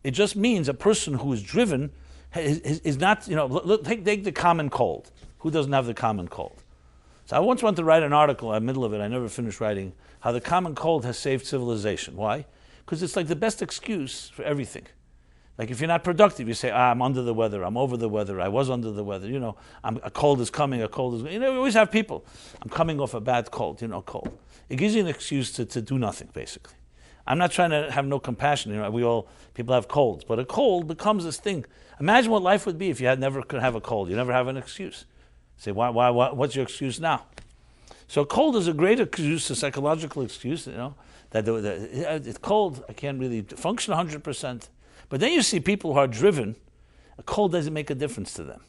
It just means a person who is driven is not, take the common cold. Who doesn't have the common cold? So I once wanted to write an article, in the middle of it, I never finished writing, how the common cold has saved civilization. Why? Because it's like the best excuse for everything. Like if you're not productive, you say, I'm under the weather, I'm over the weather, I was under the weather, a cold is coming, a cold is going. We always have people, I'm coming off a bad cold, cold. It gives you an excuse to do nothing, basically. I'm not trying to have no compassion. People have colds, but a cold becomes this thing. Imagine what life would be if you never could have a cold. You never have an excuse. Say, why, what's your excuse now? So a cold is a great excuse, a psychological excuse, that it's cold, I can't really function 100%. But then you see people who are driven, a cold doesn't make a difference to them.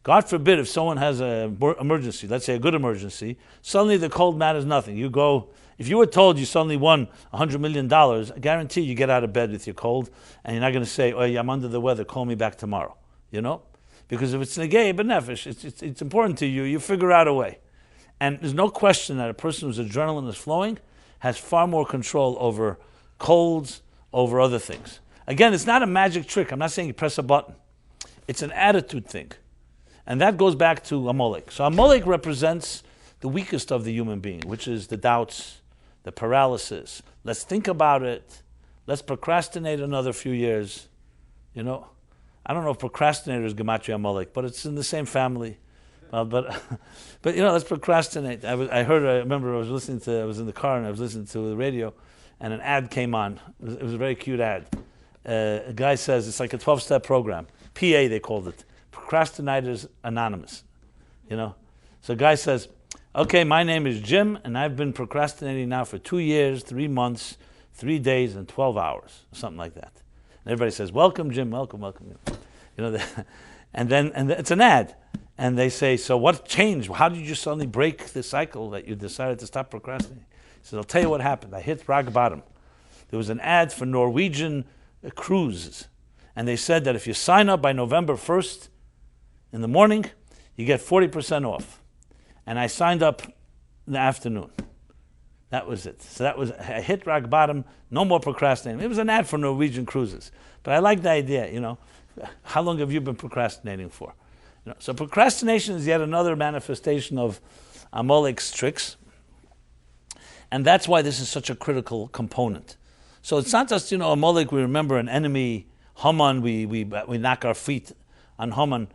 God forbid if someone has an emergency, let's say a good emergency, suddenly the cold matters nothing. You go, if you were told you suddenly won $100 million, I guarantee you get out of bed with your cold, and you're not going to say, oh, I'm under the weather, call me back tomorrow. Because if it's negay b'nefesh, it's important to you, you figure out a way. And there's no question that a person whose adrenaline is flowing has far more control over colds, over other things. Again, it's not a magic trick. I'm not saying you press a button. It's an attitude thing. And that goes back to Amalek. So Amalek represents the weakest of the human being, which is the doubts, the paralysis. Let's think about it. Let's procrastinate another few years. I don't know if procrastinator is Gematria Amalek, but it's in the same family. Well, but let's procrastinate. I remember I was in the car and I was listening to the radio, and an ad came on. It was a very cute ad. A guy says it's like a 12-step program. PA they called it. Procrastinators Anonymous. So a guy says, okay, my name is Jim, and I've been procrastinating now for 2 years, 3 months, 3 days, and 12 hours, something like that. And everybody says, welcome, Jim, welcome. And then it's an ad. And they say, so what changed? How did you suddenly break the cycle that you decided to stop procrastinating? He says, I'll tell you what happened. I hit rock bottom. There was an ad for Norwegian cruises. And they said that if you sign up by November 1st in the morning, you get 40% off. And I signed up in the afternoon. That was it. So I hit rock bottom, no more procrastinating. It was an ad for Norwegian cruises. But I like the idea, how long have you been procrastinating for? So procrastination is yet another manifestation of Amalek's tricks. And that's why this is such a critical component. So it's not just, Amalek, we remember an enemy, Haman, we knock our feet on Haman.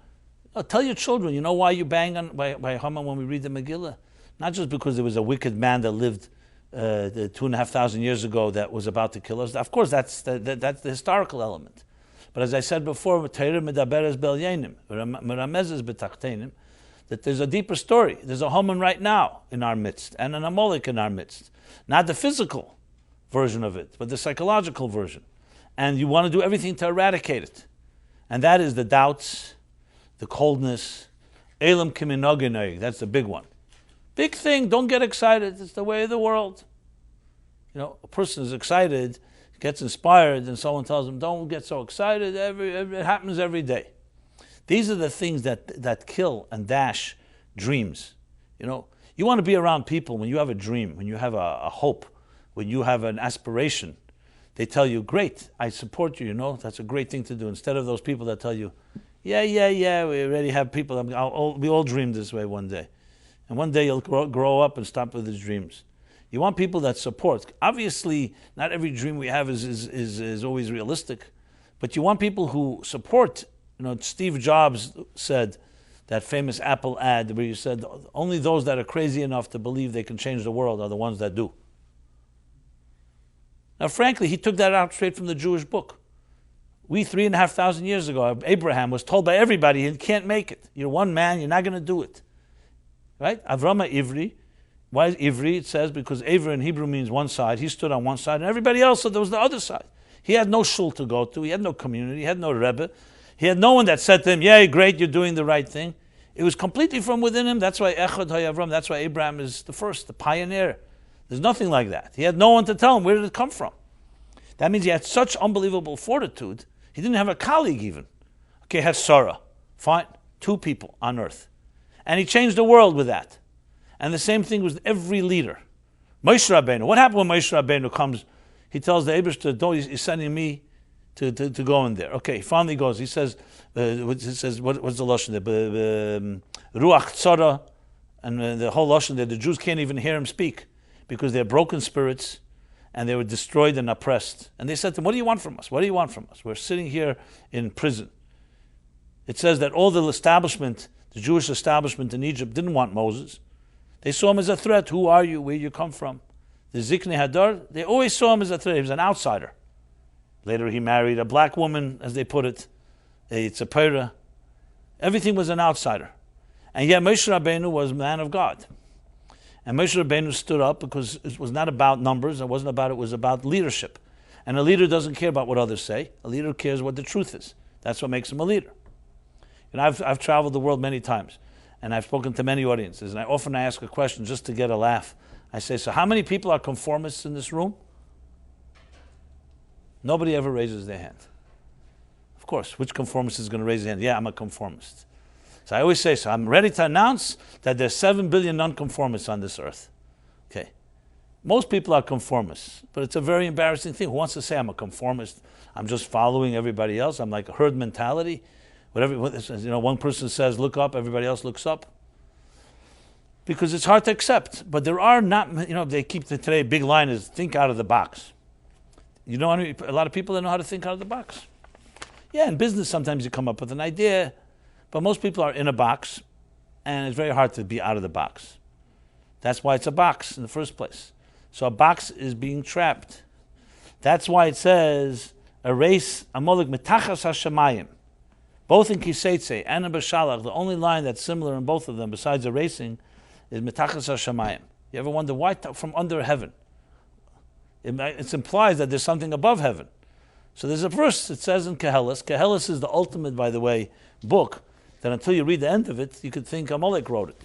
Tell your children, you know why you bang on by Haman when we read the Megillah? Not just because there was a wicked man that lived 2,500 years ago that was about to kill us. Of course, that's the historical element. But as I said before, that there's a deeper story. There's a Haman right now in our midst, and an Amalek in our midst. Not the physical version of it, but the psychological version. And you want to do everything to eradicate it. And that is the doubts, the coldness. Elam kiminogenoi, that's the big one. Big thing, don't get excited. It's the way of the world. A person is excited, gets inspired, and someone tells them, don't get so excited. It happens every day. These are the things that kill and dash dreams. You want to be around people when you have a dream, when you have a hope, when you have an aspiration. They tell you, great, I support you, that's a great thing to do. Instead of those people that tell you, yeah, we already have people, we all dreamed this way one day. And one day you'll grow up and stop with his dreams. You want people that support. Obviously, not every dream we have is always realistic, but you want people who support. Steve Jobs said that famous Apple ad where you said, only those that are crazy enough to believe they can change the world are the ones that do. Now, frankly, he took that out straight from the Jewish book. We 3,500 years ago, Abraham was told by everybody, he can't make it. You're one man, you're not going to do it. Right? Avrama Ivri. Why is Ivri? It says because Ivri in Hebrew means one side. He stood on one side, and everybody else said there was the other side. He had no shul to go to. He had no community. He had no rebbe. He had no one that said to him, yeah, great, you're doing the right thing. It was completely from within him. That's why Echad HaYavram, that's why Abraham is the first, the pioneer. There's nothing like that. He had no one to tell him, where did it come from? That means he had such unbelievable fortitude. He didn't have a colleague even. Okay, he had Sarah. Fine. 2 people on earth. And he changed the world with that. And the same thing with every leader. Moshe Rabbeinu. What happened when Moshe Rabbeinu comes? He tells the Eibishter, he's sending me to go in there. Okay, he finally goes. He says, what's the Lashon there? Ruach Tzara. And the whole Lashon there, the Jews can't even hear him speak because they're broken spirits and they were destroyed and oppressed. And they said to him, what do you want from us? What do you want from us? We're sitting here in prison. It says that all the establishment, the Jewish establishment in Egypt didn't want Moses. They saw him as a threat. Who are you? Where you come from? The Ziknei Hadar, they always saw him as a threat. He was an outsider. Later he married a black woman, as they put it, a tzipora. Everything was an outsider. And yet Moshe Rabbeinu was a man of God. And Moshe Rabbeinu stood up because it was not about numbers. It was about leadership. And a leader doesn't care about what others say. A leader cares what the truth is. That's what makes him a leader. And I've traveled the world many times. And I've spoken to many audiences. And I ask a question just to get a laugh. I say, so how many people are conformists in this room? Nobody ever raises their hand. Of course, which conformist is going to raise their hand? Yeah, I'm a conformist. So I always say, so I'm ready to announce that there's 7 billion nonconformists on this earth. Okay. Most people are conformists, but it's a very embarrassing thing. Who wants to say I'm a conformist? I'm just following everybody else. I'm like a herd mentality. One person says, look up, everybody else looks up. Because it's hard to accept. But there are not, they keep today, big line is think out of the box. A lot of people don't know how to think out of the box. Yeah, in business sometimes you come up with an idea, but most people are in a box, and it's very hard to be out of the box. That's why it's a box in the first place. So a box is being trapped. That's why it says, erase Amalek mitachas hashamayim. Both in Kiseitse and in Bashalach, the only line that's similar in both of them, besides erasing, is mitachas hashamayim. You ever wonder why from under heaven? It implies that there's something above heaven. So there's a verse that says in Kehelis. Kehelis is the ultimate, by the way, book that until you read the end of it, you could think Amalek wrote it,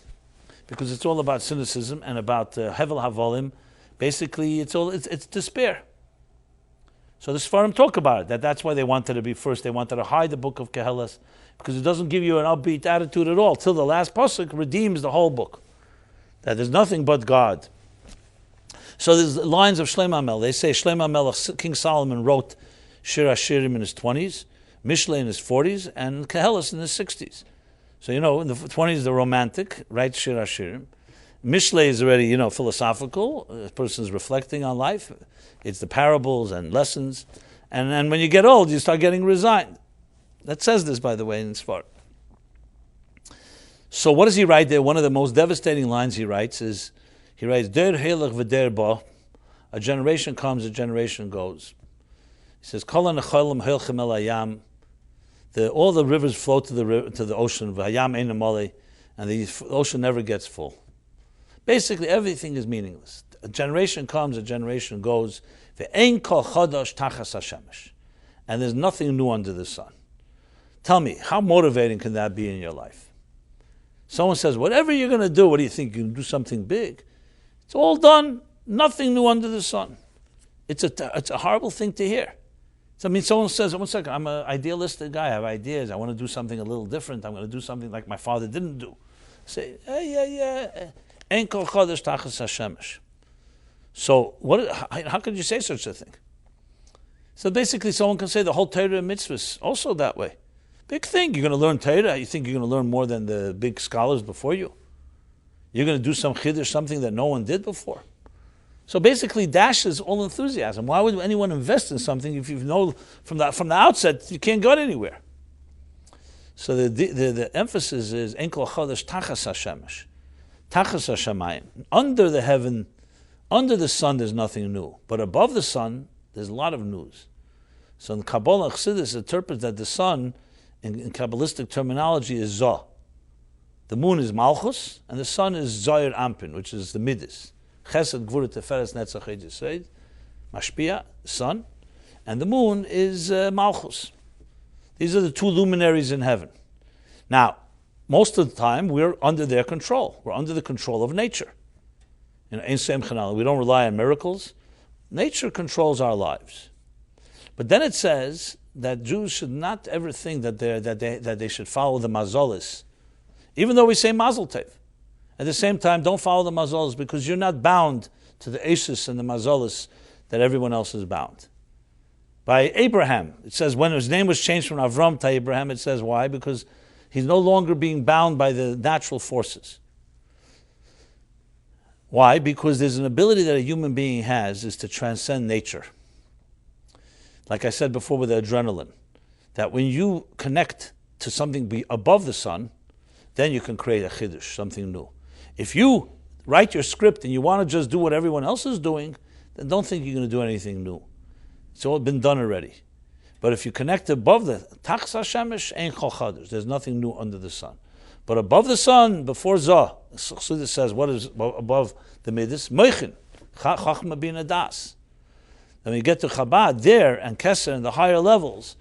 because it's all about cynicism and about Hevel Havolim. Basically, it's despair. So the Sfarim talk about it. That's why they wanted to be first. They wanted to hide the book of Kehelis, because it doesn't give you an upbeat attitude at all, till the last pasuk redeems the whole book. That there's nothing but God. So there's lines of Shlomo HaMelech. They say Shlomo HaMelech, King Solomon, wrote Shir HaShirim in his 20s, Mishlei in his 40s, and Kehelis in his 60s. So, in the 20s, the romantic, right, Shir HaShirim. Mishlei is already, philosophical. A person's reflecting on life. It's the parables and lessons. And then when you get old, you start getting resigned. That says this, by the way, in Sfar. So what does he write there? One of the most devastating lines he writes, Der Helach v'der ba, a generation comes, a generation goes. He says, Kol ha'necholim helchem el hayam, all the rivers flow to the ocean, v'hayam ein amale, and the ocean never gets full. Basically, everything is meaningless. A generation comes, a generation goes, ve'ein kol chodosh tachas hashemesh, and there's nothing new under the sun. Tell me, how motivating can that be in your life? Someone says, whatever you're going to do, what do you think? You can do something big? It's all done, nothing new under the sun. It's a horrible thing to hear. Someone says, one second, I'm an idealistic guy, I have ideas, I want to do something a little different, I'm going to do something like my father didn't do. Say, Ein kol chodesh tachas hashemesh. So, how could you say such a thing? So basically, someone can say the whole Torah and mitzvahs also that way. Big thing, you're going to learn Torah, you think you're going to learn more than the big scholars before you? You're going to do some chiddush, something that no one did before. So basically, dashes all enthusiasm. Why would anyone invest in something if you know from the outset you can't go anywhere? So the emphasis is Ein kol chodesh tachas hashemesh, tachas hashamayim. Under the heaven, under the sun, there's nothing new, but above the sun, there's a lot of news. So in Kabbalah, Chassidus interprets that the sun, in Kabbalistic terminology, is Zoh. The moon is Malchus, and the sun is Zoyer Ampin, which is the Midas. Chesed, Gvura, Teferes, Netzach, Yisod, Mashpia, sun, and the moon is Malchus. These are the two luminaries in heaven. Now, most of the time, we're under their control. We're under the control of nature. We don't rely on miracles. Nature controls our lives. But then it says that Jews should not ever think that they should follow the mazolis, even though we say mazel tov. At the same time, don't follow the mazolis, because you're not bound to the Asus and the mazolis that everyone else is bound. By Abraham, it says when his name was changed from Avram to Abraham, it says why? Because he's no longer being bound by the natural forces. Why? Because there's an ability that a human being has is to transcend nature. Like I said before with the adrenaline, that when you connect to something above the sun, then you can create a chiddush, something new. If you write your script and you want to just do what everyone else is doing, then don't think you're going to do anything new. It's all been done already. But if you connect above the tachas hashemesh, ein kol chodesh, there's nothing new under the sun. But above the sun, before Zoh, Chassidus says, what is above the Midas? Moichin, chachma bina das. Then when you get to Chabad, there, and Kesser, and the higher levels,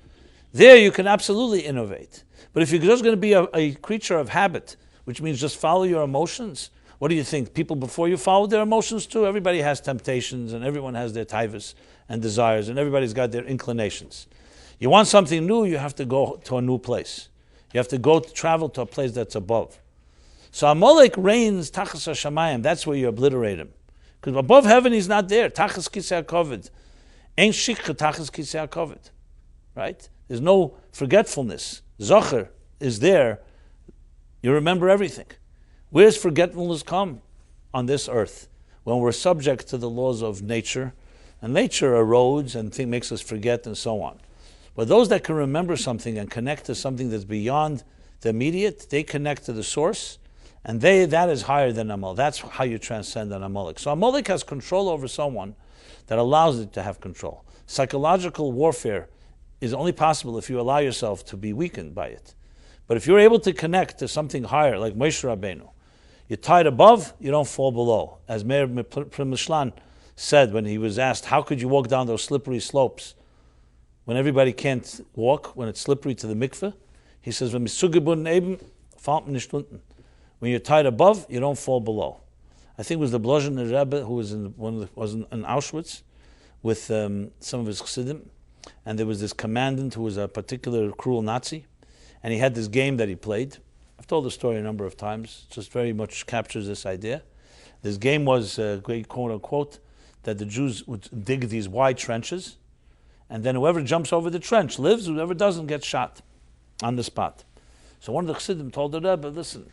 there you can absolutely innovate. But if you're just going to be a creature of habit, which means just follow your emotions, what do you think? People before you followed their emotions too? Everybody has temptations, and everyone has their taivas and desires, and everybody's got their inclinations. You want something new, you have to go to a new place. You have to travel to a place that's above. So Amalek reigns tachas hashamayim. That's where you obliterate him. Because above heaven, he's not there. Tachas kisei hakoved. Ein shikha tachas kisei hakoved. Right? There's no forgetfulness. Zocher is there. You remember everything. Where's forgetfulness come? On this earth. When we're subject to the laws of nature. And nature erodes and makes us forget and so on. But those that can remember something and connect to something that's beyond the immediate, they connect to the source, And that is higher than Amalek. That's how you transcend an Amalek. So Amalek has control over someone that allows it to have control. Psychological warfare is only possible if you allow yourself to be weakened by it. But if you're able to connect to something higher, like Moshe Rabbeinu, you're tied above, you don't fall below. As Meir Primishlan said when he was asked, how could you walk down those slippery slopes when everybody can't walk, when it's slippery to the mikveh? He says, when you're tied above, you don't fall below. I think it was the Blazhen Rebbe who was in Auschwitz with some of his chassidim, and there was this commandant who was a particular cruel Nazi, and he had this game that he played. I've told the story a number of times. It just very much captures this idea. This game was, quote unquote, that the Jews would dig these wide trenches, and then whoever jumps over the trench lives, whoever doesn't gets shot on the spot. So one of the chassidim told the Rebbe, listen,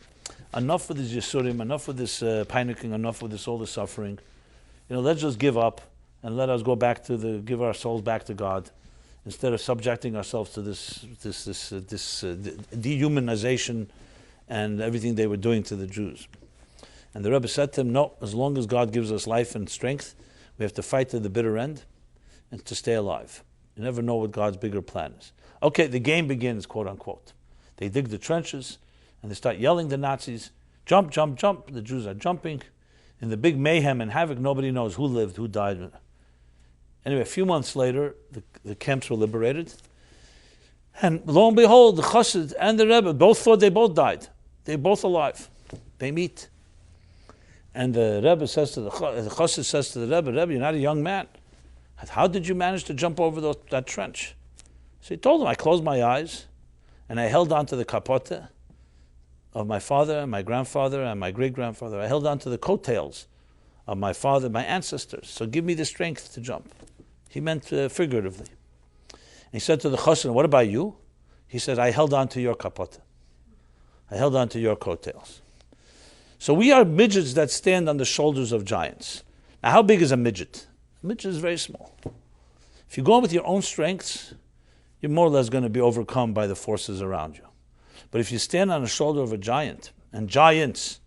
enough with this Yisurim, enough with this panicking, enough with this all the suffering. Let's just give up and let us go back to give our souls back to God, instead of subjecting ourselves to this dehumanization and everything they were doing to the Jews. And the Rebbe said to him, no, as long as God gives us life and strength, we have to fight to the bitter end and to stay alive. You never know what God's bigger plan is. Okay, the game begins, quote unquote. They dig the trenches and they start yelling the Nazis, jump, jump, jump. The Jews are jumping. In the big mayhem and havoc, nobody knows who lived, who died. Anyway, a few months later, the camps were liberated. And lo and behold, the Chassid and the Rebbe both thought they both died. They're both alive. They meet. And the Rebbe says to the Chassid says to the Rebbe, you're not a young man. How did you manage to jump over that trench? So he told him, I closed my eyes and I held on to the kapote of my father and my grandfather and my great-grandfather. I held on to the coattails of my father, my ancestors. So give me the strength to jump. He meant figuratively. And he said to the Chassid, what about you? He said, I held on to your kapote. I held on to your coattails. So we are midgets that stand on the shoulders of giants. Now, how big is a midget? A midget is very small. If you go on with your own strengths, you're more or less going to be overcome by the forces around you. But if you stand on the shoulder of a giant, and giants,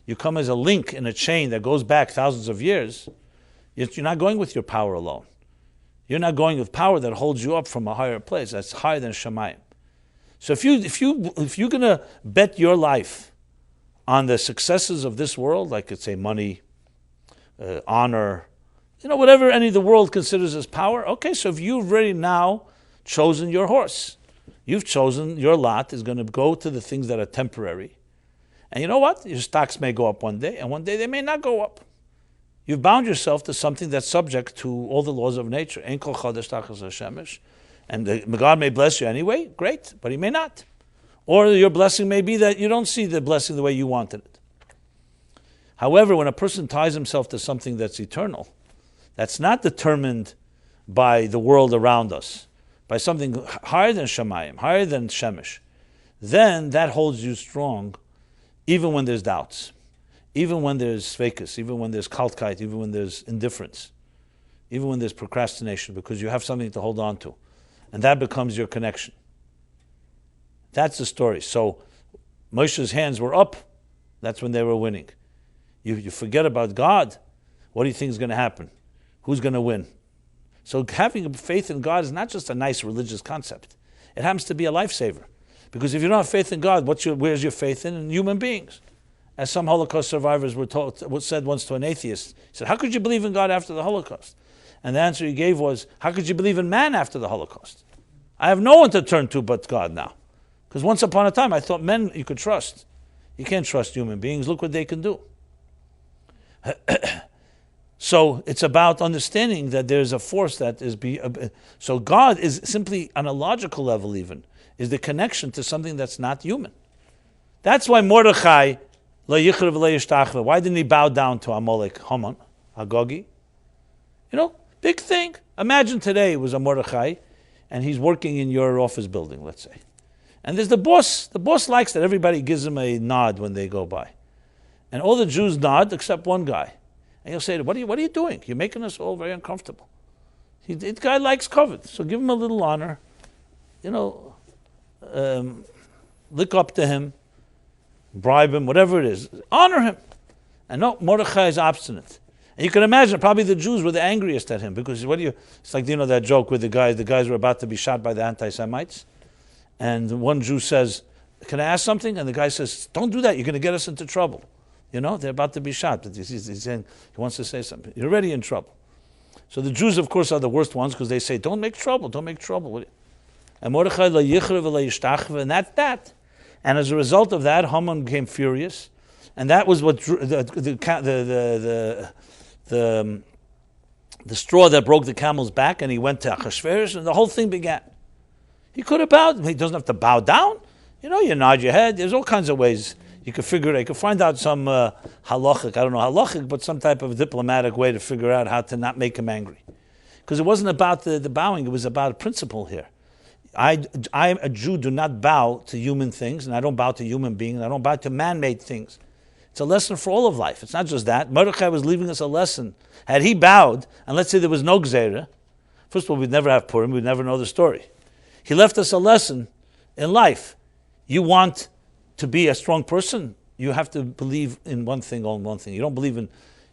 you come as a link in a chain that goes back thousands of years, you're not going with your power alone. You're not going with power that holds you up from a higher place that's higher than Shemayim. So if you're going to bet your life on the successes of this world, like it's say money, honor, whatever any of the world considers as power, okay, so if you've already now chosen your horse, you've chosen your lot is going to go to the things that are temporary. And you know what? Your stocks may go up one day, and one day they may not go up. You've bound yourself to something that's subject to all the laws of nature. And God may bless you anyway, great, but He may not. Or your blessing may be that you don't see the blessing the way you wanted it. However, when a person ties himself to something that's eternal, that's not determined by the world around us, by something higher than Shemayim, higher than Shemesh, then that holds you strong even when there's doubts, even when there's suffocates, even when there's kaltkite, even when there's indifference, even when there's procrastination, because you have something to hold on to. And that becomes your connection. That's the story. So Moshe's hands were up. That's when they were winning. You forget about God. What do you think is going to happen? Who's going to win? So having faith in God is not just a nice religious concept. It happens to be a lifesaver. Because if you don't have faith in God, where's your faith in human beings? As some Holocaust survivors said once to an atheist. He said, how could you believe in God after the Holocaust? And the answer he gave was, how could you believe in man after the Holocaust? I have no one to turn to but God now. Because once upon a time, I thought men you could trust. You can't trust human beings. Look what they can do. So it's about understanding that there's a force that is... So God is simply, on a logical level even, is the connection to something that's not human. That's why Mordechai, why didn't he bow down to Amalek, Haman, Agogi? Big thing. Imagine today it was a Mordechai, and he's working in your office building, let's say. And there's the boss. The boss likes that everybody gives him a nod when they go by. And all the Jews nod except one guy. And he'll say, what are you doing? You're making us all very uncomfortable. The guy likes covet, so give him a little honor. Look up to him. bribe him, whatever it is. Honor him. And no, Mordechai is obstinate. And you can imagine, probably the Jews were the angriest at him, because it's like, that joke with the guys were about to be shot by the anti-Semites. And one Jew says, can I ask something? And the guy says, don't do that, you're going to get us into trouble. They're about to be shot. But he's saying, he wants to say something. You're already in trouble. So the Jews, of course, are the worst ones, because they say, don't make trouble. And Mordechai la yichrev la yishtachve, and that's that. And as a result of that, Haman became furious. And that was what the straw that broke the camel's back, and he went to Achashverosh, and the whole thing began. He could have bowed. He doesn't have to bow down. You nod your head. There's all kinds of ways you could figure it out. You could find out some halachic, I don't know halachic, but some type of diplomatic way to figure out how to not make him angry. Because it wasn't about the bowing, it was about a principle here. I, a Jew, do not bow to human things, and I don't bow to human beings, and I don't bow to man-made things. It's a lesson for all of life. It's not just that. Mordechai was leaving us a lesson. Had he bowed, and let's say there was no Gzeira, first of all, we'd never have Purim, we'd never know the story. He left us a lesson in life. You want to be a strong person, you have to believe in one thing, only one thing. You don't believe in,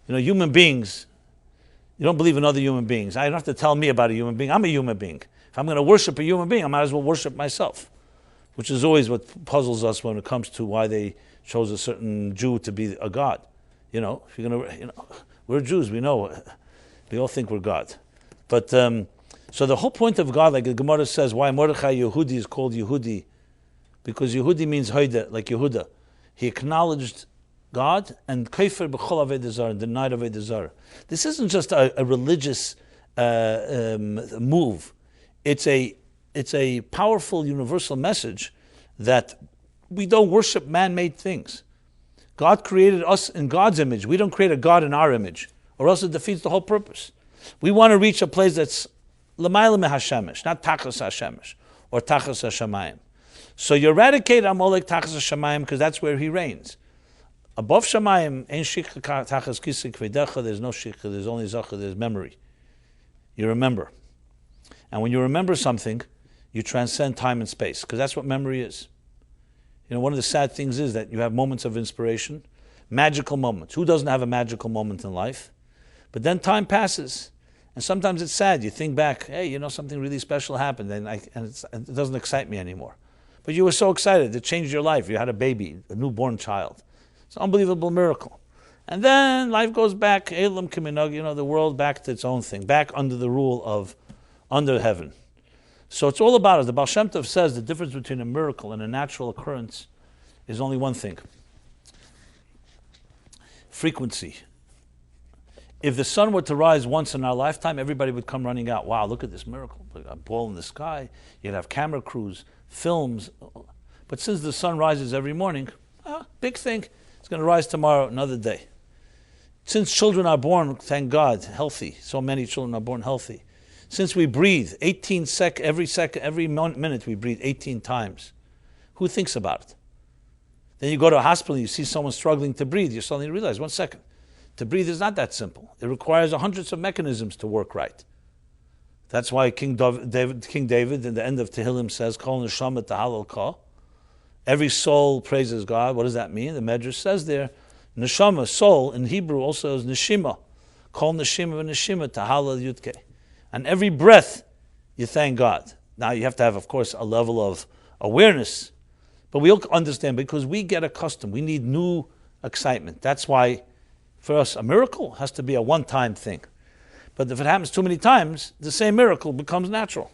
human beings. You don't believe in other human beings. I don't have to tell me about a human being. I'm a human being. If I'm going to worship a human being, I might as well worship myself, which is always what puzzles us when it comes to why they chose a certain Jew to be a god. If you're going to, we're Jews, we know, we all think we're God. But, so the whole point of God, like the Gemara says, why Mordechai Yehudi is called Yehudi, because Yehudi means Hoide, like Yehuda. He acknowledged God and Kaifer b'chol avodah zarah, denied avodah zarah. This isn't just a religious move. It's a powerful universal message that we don't worship man-made things. God created us in God's image. We don't create a God in our image, or else it defeats the whole purpose. We want to reach a place that's l'mayla mehashemesh, not tachas hashemesh or tachas hashamayim. So you eradicate Amalek tachas hashamayim because that's where he reigns. Above shamayim, ein shikha tachas kisei kvedecha. There's no shikha. There's only zacha. There's memory. You remember, and when you remember something, you transcend time and space because that's what memory is. One of the sad things is that you have moments of inspiration, magical moments. Who doesn't have a magical moment in life? But then time passes, and sometimes it's sad. You think back, hey, something really special happened, and it doesn't excite me anymore. But you were so excited. It changed your life. You had a baby, a newborn child. It's an unbelievable miracle. And then life goes back, Elam Kiminog, the world back to its own thing, back under the rule of, under heaven. So it's all about it. The Baal Shem Tov says the difference between a miracle and a natural occurrence is only one thing. Frequency. If the sun were to rise once in our lifetime, everybody would come running out. Wow, look at this miracle. A ball in the sky. You'd have camera crews, films. But since the sun rises every morning, big thing. It's going to rise tomorrow, another day. Since children are born, thank God, healthy. So many children are born healthy. Since we breathe, every minute we breathe 18 times. Who thinks about it? Then you go to a hospital, you see someone struggling to breathe, you suddenly realize, 1 second, to breathe is not that simple. It requires hundreds of mechanisms to work right. That's why King David in the end of Tehillim says, Kol neshama tahalal ka. Every soul praises God. What does that mean? The Medrash says there, neshama, soul, in Hebrew also is neshima. Kol neshima v'neshima tahalal yudke. And every breath, you thank God. Now you have to have, of course, a level of awareness. But we all understand because we get accustomed. We need new excitement. That's why, for us, a miracle has to be a one-time thing. But if it happens too many times, the same miracle becomes natural.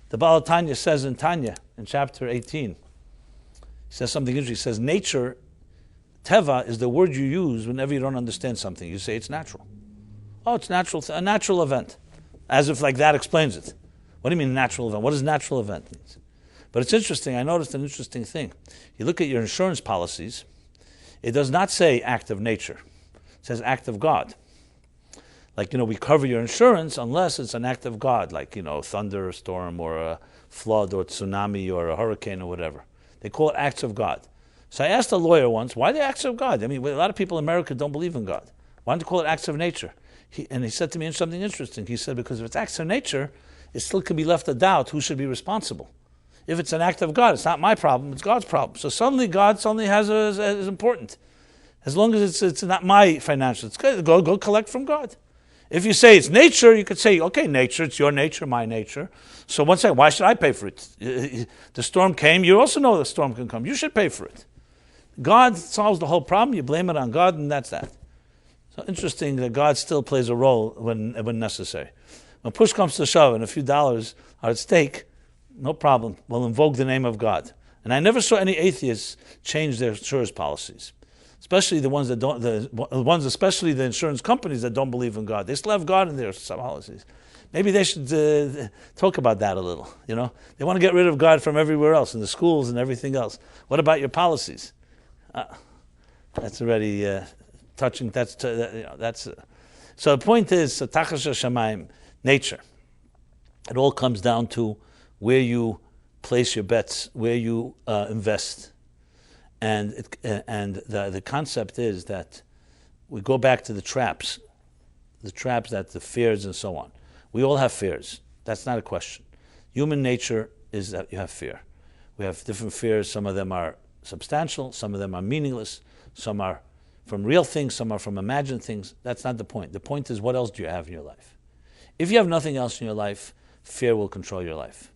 The Baal Tanya says in Tanya, in chapter 18, he says something interesting. He says, nature, teva, is the word you use whenever you don't understand something. You say it's natural. Oh, it's natural, a natural event. As if like that explains it. What do you mean natural event? What does natural event mean? But it's interesting. I noticed an interesting thing. You look at your insurance policies, it does not say act of nature. It says act of God. Like, we cover your insurance unless it's an act of God, like, thunder, or storm, or a flood, or tsunami, or a hurricane, or whatever. They call it acts of God. So I asked a lawyer once, why the acts of God? I mean, a lot of people in America don't believe in God. Why don't they call it acts of nature? He said to me something interesting. He said, because if it's acts of nature, it still can be left a doubt who should be responsible. If it's an act of God, it's not my problem, it's God's problem. So suddenly God is important. As long as it's not my financial, it's good. Go collect from God. If you say it's nature, you could say, okay, nature, it's your nature, my nature. So one second, why should I pay for it? The storm came, you also know the storm can come. You should pay for it. God solves the whole problem, you blame it on God, and that's that. So interesting that God still plays a role when necessary. When push comes to shove and a few dollars are at stake, no problem. We'll invoke the name of God. And I never saw any atheists change their insurance policies. Especially the ones that don't, especially the insurance companies that don't believe in God. They still have God in their policies. Maybe they should talk about that a little. You know, they want to get rid of God from everywhere else, in the schools and everything else. What about your policies? That's already touching. So the point is, tachas shamayim, nature. It all comes down to where you place your bets, where you invest. And the concept is that we go back to the traps that the fears and so on. We all have fears. That's not a question. Human nature is that you have fear. We have different fears. Some of them are substantial. Some of them are meaningless. Some are from real things. Some are from imagined things. That's not the point. The point is, what else do you have in your life? If you have nothing else in your life, fear will control your life.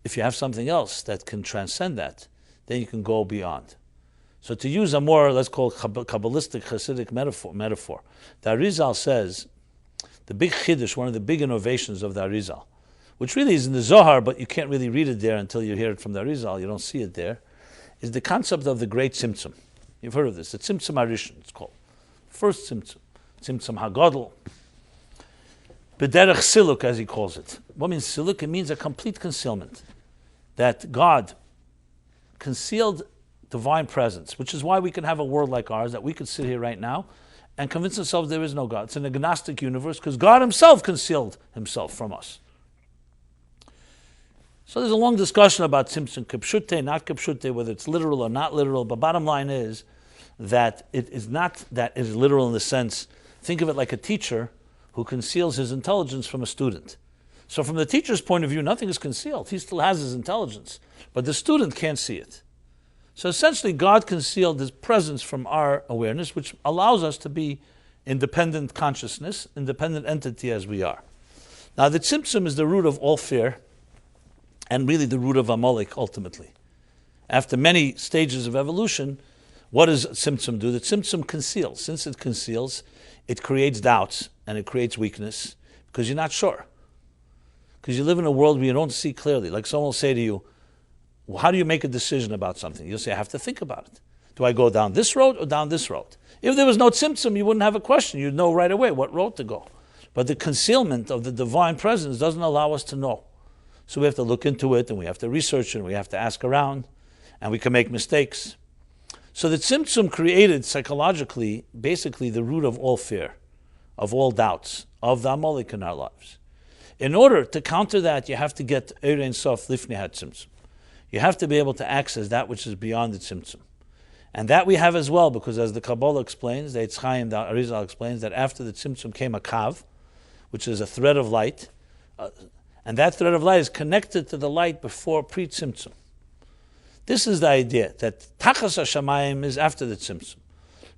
If you have something else that can transcend that, then you can go beyond. So to use a more, let's call it Kabbalistic, Hasidic metaphor, the Arizal says, the big Chiddush, one of the big innovations of the Arizal, which really is in the Zohar, but you can't really read it there until you hear it from the Arizal, you don't see it there, is the concept of the great Tzimtzum. You've heard of this, the Tzimtzum Arishan, it's called. First Tzimtzum, Tzimtzum HaGadol, B'derech Siluk, as he calls it. What means Siluk? It means a complete concealment. That God concealed divine presence, which is why we can have a world like ours, that we could sit here right now and convince ourselves there is no God. It's an agnostic universe because God himself concealed himself from us. So there's a long discussion about Tzimtzum Kipshute, not Kipshute, whether it's literal or not literal, but bottom line is that it is not that it is literal in the sense, think of it like a teacher who conceals his intelligence from a student. So from the teacher's point of view, nothing is concealed. He still has his intelligence, but the student can't see it. So essentially, God concealed his presence from our awareness, which allows us to be independent consciousness, independent entity as we are. Now, the Tzimtzum is the root of all fear, and really the root of Amalek, ultimately. After many stages of evolution, what does Tzimtzum do? The Tzimtzum conceals. Since it conceals, it creates doubts, and it creates weakness, because you're not sure. Because you live in a world where you don't see clearly. Like someone will say to you, well, how do you make a decision about something? You'll say, I have to think about it. Do I go down this road or down this road? If there was no Tzimtzum, you wouldn't have a question. You'd know right away what road to go. But the concealment of the divine presence doesn't allow us to know. So we have to look into it, and we have to research it, and we have to ask around, and we can make mistakes. So the Tzimtzum created psychologically, basically, the root of all fear, of all doubts, of the Amalek in our lives. In order to counter that, you have to get Eir Ein Sof Lifnei HaTzimtzum. You have to be able to access that which is beyond the Tzimtzum. And that we have as well, because as the Kabbalah explains, the Eitz Chaim, the Arizal explains, that after the Tzimtzum came a Kav, which is a thread of light, and that thread of light is connected to the light before pre-Tzimtzum. This is the idea, that Tachas HaShamayim is after the Tzimtzum.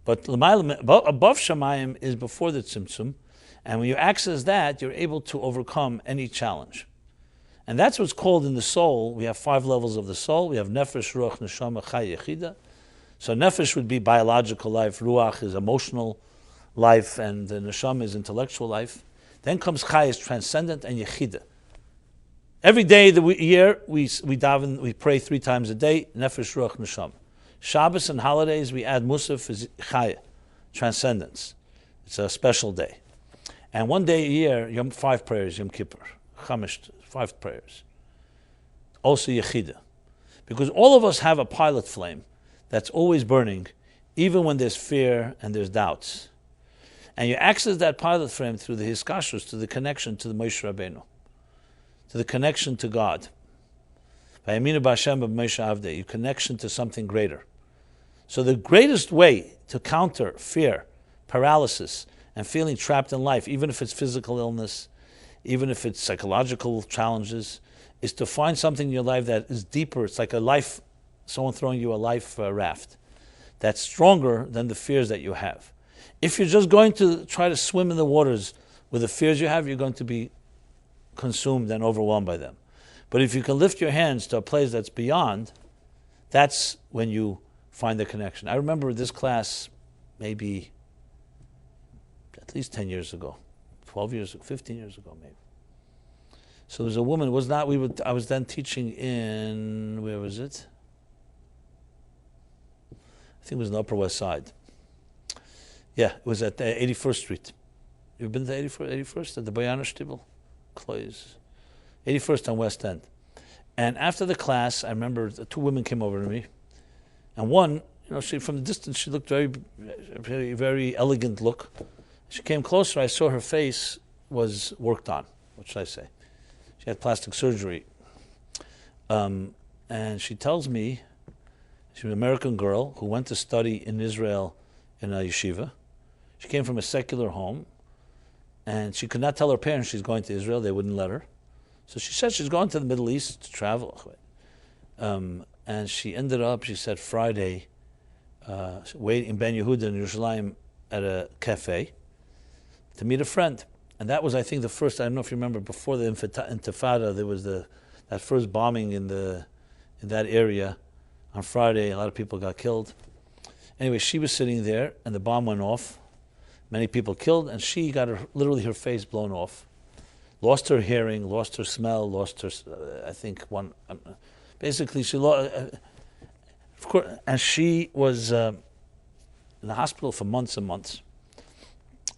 But above Shamayim is before the Tzimtzum, and when you access that, you're able to overcome any challenge. And that's what's called in the soul. We have 5 levels of the soul. We have Nefesh, Ruach, Neshama, Chai, Yechida. So Nefesh would be biological life, Ruach is emotional life, and the Neshama is intellectual life. Then comes Chai, is transcendent, and Yechida. Every day of the year, we daven, we pray 3 times a day, Nefesh, Ruach, Neshama. Shabbos and holidays, we add Musaf, is Chai, transcendence. It's a special day. And one day a year, 5 prayers, Yom Kippur, Chamish, 5 prayers. Also Yechida. Because all of us have a pilot flame that's always burning, even when there's fear and there's doubts. And you access that pilot flame through the Hiskashrus, to the connection to the Moshe Rabbeinu, to the connection to God. By Yaminu B'Hashem of Moshe Avdei, your connection to something greater. So the greatest way to counter fear, paralysis, and feeling trapped in life, even if it's physical illness, even if it's psychological challenges, is to find something in your life that is deeper. It's like someone throwing you a life raft that's stronger than the fears that you have. If you're just going to try to swim in the waters with the fears you have, you're going to be consumed and overwhelmed by them. But if you can lift your hands to a place that's beyond, that's when you find the connection. I remember this class maybe at least 10 years ago, 12 years ago, 15 years ago maybe. So there's a woman, I was then teaching in, where was it? I think it was in the Upper West Side. Yeah, it was at 81st Street. You've been to 81st at the Bayana Shtibel? Close. 81st on West End. And after the class, I remember two women came over to me. And one, she from the distance, she looked very, very elegant look. She came closer, I saw her face was worked on. What should I say? She had plastic surgery. And she tells me, she was an American girl who went to study in Israel in a yeshiva. She came from a secular home, and she could not tell her parents she's going to Israel. They wouldn't let her. So she said she's going to the Middle East to travel. And she ended up, she said, Friday, waiting in Ben Yehuda in Yerushalayim at a cafe to meet a friend. And that was, I think, the first, I don't know if you remember, before the Intifada, there was that first bombing in that area. On Friday, a lot of people got killed. Anyway, she was sitting there, and the bomb went off. Many people killed, and she got literally her face blown off. Lost her hearing, lost her smell, lost her, I think, basically she lost, of course, and she was in the hospital for months and months.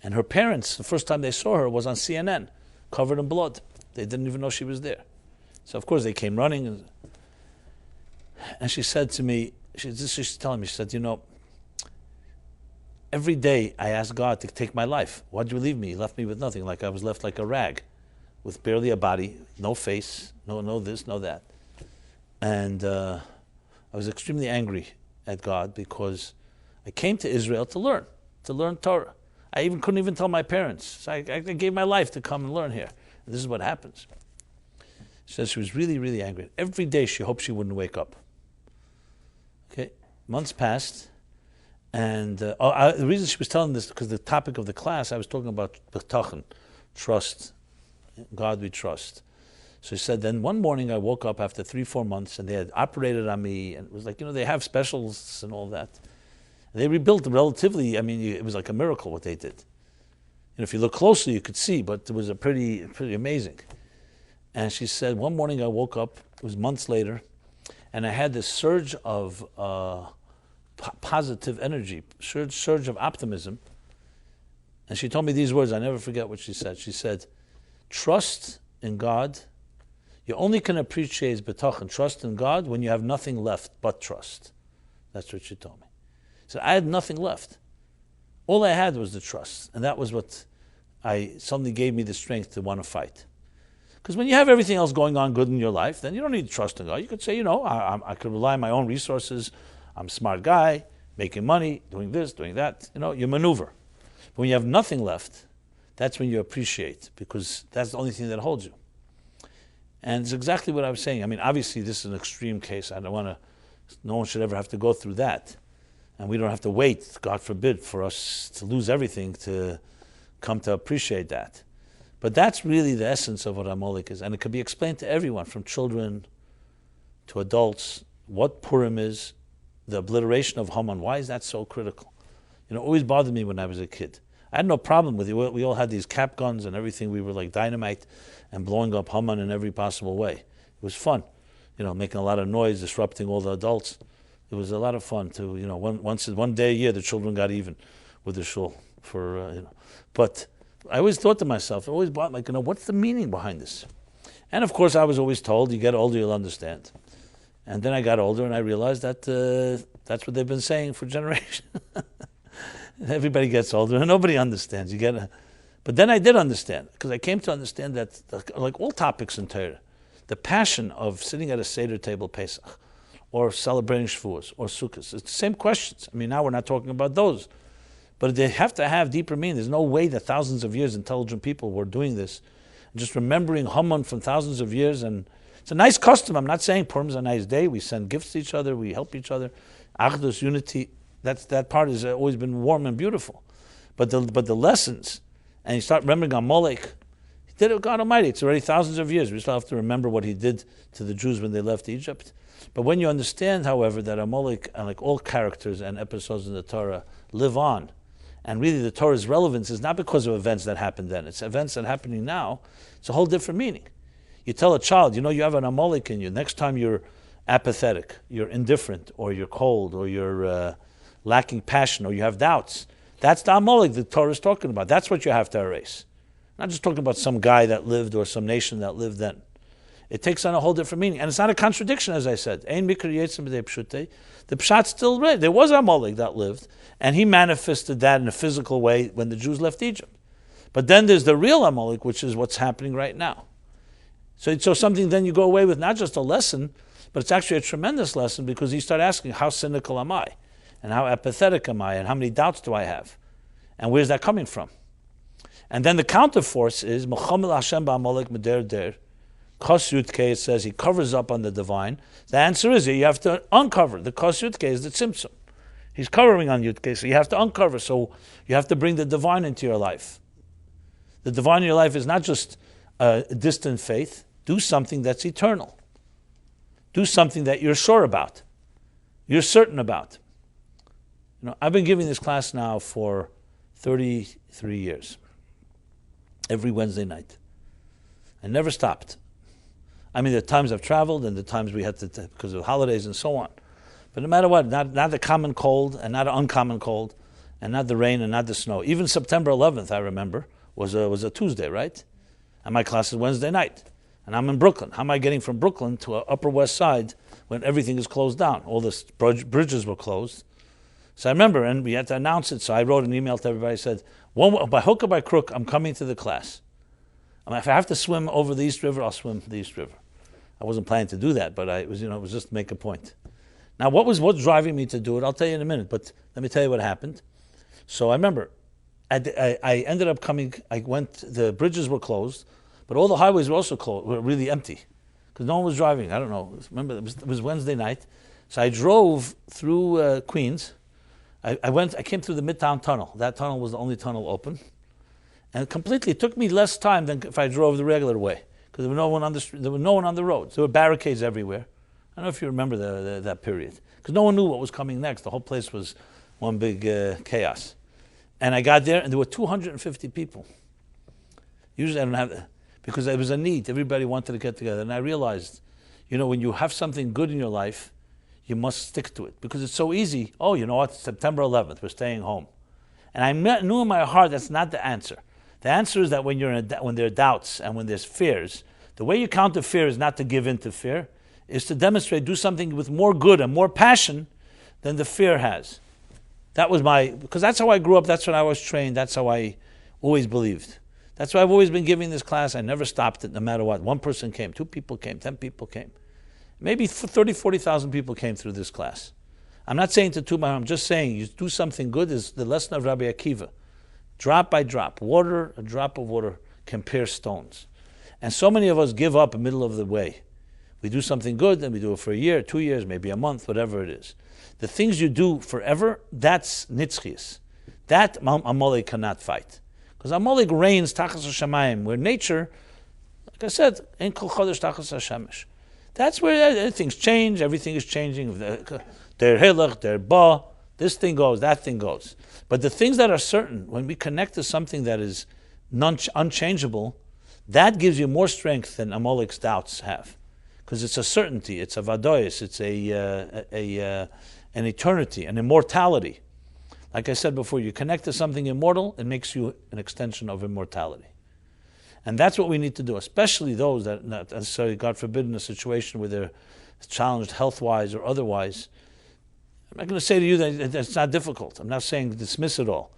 And her parents, the first time they saw her was on CNN, covered in blood. They didn't even know she was there. So, of course, they came running. And she said to me, she's telling me, she said, every day I ask God to take my life. Why'd you leave me? You left me with nothing, like I was left like a rag, with barely a body, no face, no this, no that. And I was extremely angry at God because I came to Israel to learn Torah. I couldn't even tell my parents. So I gave my life to come and learn here. And this is what happens. She says she was really, really angry. Every day she hoped she wouldn't wake up. Okay, months passed, and the reason she was telling this, because the topic of the class, I was talking about bitachon, trust. God we trust. So she said, then one morning I woke up after 3-4 months, and they had operated on me, and it was like, they have specialists and all that. And they rebuilt relatively, it was like a miracle what they did. If you look closely, you could see, but it was a pretty amazing. And she said, one morning I woke up, it was months later, and I had this surge of positive energy, surge of optimism. And she told me these words, I never forget what she said. She said, trust in God. You only can appreciate bitachon, trust in God, when you have nothing left but trust. That's what she told me. She said, I had nothing left. All I had was the trust. And that was what suddenly gave me the strength to want to fight. Because when you have everything else going on good in your life, then you don't need to trust in God. You could say, I could rely on my own resources. I'm a smart guy, making money, doing this, doing that. You maneuver. But when you have nothing left, that's when you appreciate, because that's the only thing that holds you. And it's exactly what I was saying. Obviously, this is an extreme case. No one should ever have to go through that. And we don't have to wait, God forbid, for us to lose everything to come to appreciate that. But that's really the essence of what Amalek is. And it can be explained to everyone, from children to adults, what Purim is, the obliteration of Haman. Why is that so critical? It always bothered me when I was a kid. I had no problem with it. We all had these cap guns and everything. We were like dynamite and blowing up Haman in every possible way. It was fun, making a lot of noise, disrupting all the adults. It was a lot of fun to, one day a year the children got even with the shul But I always thought to myself, what's the meaning behind this? And of course, I was always told, you get older, you'll understand. And then I got older and I realized that that's what they've been saying for generations. Everybody gets older and nobody understands. But then I did understand, because I came to understand that, like all topics in Torah, the passion of sitting at a Seder table Pesach, or celebrating Shavuos, or Sukkot, it's the same questions. Now we're not talking about those. But they have to have deeper meaning. There's no way that thousands of years intelligent people were doing this. And just remembering Haman from thousands of years, and It's a nice custom. I'm not saying Purim's a nice day. We send gifts to each other. We help each other. Achdus, unity, that part has always been warm and beautiful. But the lessons, and you start remembering Amalek, he did it with God Almighty. It's already thousands of years. We still have to remember what he did to the Jews when they left Egypt. But when you understand, however, that Amalek, like all characters and episodes in the Torah, live on, and really the Torah's relevance is not because of events that happened then. It's events that are happening now. It's a whole different meaning. You tell a child, you have an Amalek in you. Next time you're apathetic, you're indifferent, or you're cold, or you're lacking passion, or you have doubts. That's the Amalek the Torah is talking about. That's what you have to erase. Not just talking about some guy that lived or some nation that lived then. It takes on a whole different meaning. And it's not a contradiction, as I said. The Pshat still read. There was Amalek that lived, and he manifested that in a physical way when the Jews left Egypt. But then there's the real Amalek, which is what's happening right now. So something then you go away with not just a lesson, but it's actually a tremendous lesson, because you start asking, how cynical am I? And how apathetic am I? And how many doubts do I have? And where's that coming from? And then the counterforce is, Mechamel Hashem ba'amalek meder der. Kos Yudke, it says he covers up on the divine. The answer is you have to uncover. The Kos Yudke is the Tzimtzum. He's covering on Yudke, so you have to uncover. So you have to bring the divine into your life. The divine in your life is not just a distant faith. Do something that's eternal. Do something that you're sure about. You're certain about. I've been giving this class now for 33 years. Every Wednesday night. I never stopped. I mean, the times I've traveled and the times we had to, because of holidays and so on. But no matter what, not the common cold and not an uncommon cold, and not the rain and not the snow. Even September 11th, I remember, was a Tuesday, right? And my class is Wednesday night. And I'm in Brooklyn. How am I getting from Brooklyn to Upper West Side when everything is closed down? All the bridges were closed. So I remember, and we had to announce it, so I wrote an email to everybody. I said, by hook or by crook, I'm coming to the class. If I have to swim over the East River, I'll swim the East River. I wasn't planning to do that, but it was just to make a point. Now, what's driving me to do it? I'll tell you in a minute, but let me tell you what happened. So I remember, I ended up coming. The bridges were closed, but all the highways were also closed, were really empty, because no one was driving. I don't know. Remember, it was Wednesday night, so I drove through Queens. I came through the Midtown Tunnel. That tunnel was the only tunnel open. And it took me less time than if I drove the regular way, because there was no one on the street, there was no one on the roads. There were barricades everywhere. I don't know if you remember that period, because no one knew what was coming next. The whole place was one big chaos. And I got there, and there were 250 people. Usually I don't have that, because there was a need. Everybody wanted to get together. And I realized, when you have something good in your life, you must stick to it, because it's so easy. Oh, you know what? September 11th, we're staying home. And I knew in my heart that's not the answer. The answer is that when there are doubts and when there's fears, the way you counter fear is not to give in to fear, is to demonstrate, do something with more good and more passion than the fear has. That was because that's how I grew up, that's what I was trained, that's how I always believed. That's why I've always been giving this class. I never stopped it, no matter what. 1 person came, 2 people came, 10 people came. Maybe 30, 40,000 people came through this class. I'm not saying to toot my horn, I'm just saying you do something good is the lesson of Rabbi Akiva. Drop by drop. A drop of water can pierce stones. And so many of us give up in the middle of the way. We do something good, and we do it for a year, 2 years, maybe a month, whatever it is. The things you do forever, that's nitzchias. That Amalek cannot fight. Because Amalek reigns tachas hashamayim, where nature, like I said, ein kol chodesh tachas hashemesh. That's where things change, everything is changing. Der hilach, der ba, this thing goes, that thing goes. But the things that are certain, when we connect to something that is unchangeable, that gives you more strength than Amalek's doubts have. Because it's a certainty, it's a vadois, it's an eternity, an immortality. Like I said before, you connect to something immortal, it makes you an extension of immortality. And that's what we need to do, especially those that, not necessarily, God forbid, in a situation where they're challenged health-wise or otherwise. I'm not going to say to you that it's not difficult. I'm not saying dismiss it all.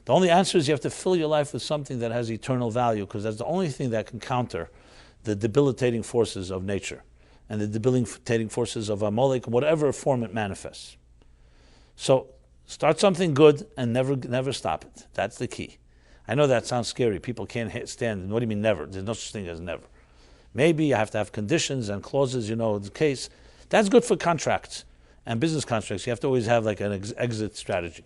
The only answer is you have to fill your life with something that has eternal value, because that's the only thing that can counter the debilitating forces of nature and the debilitating forces of Amalek, whatever form it manifests. So start something good and never stop it. That's the key. I know that sounds scary. People can't stand. What do you mean never? There's no such thing as never. Maybe you have to have conditions and clauses, the case. That's good for contracts and business contracts. You have to always have like an exit strategy,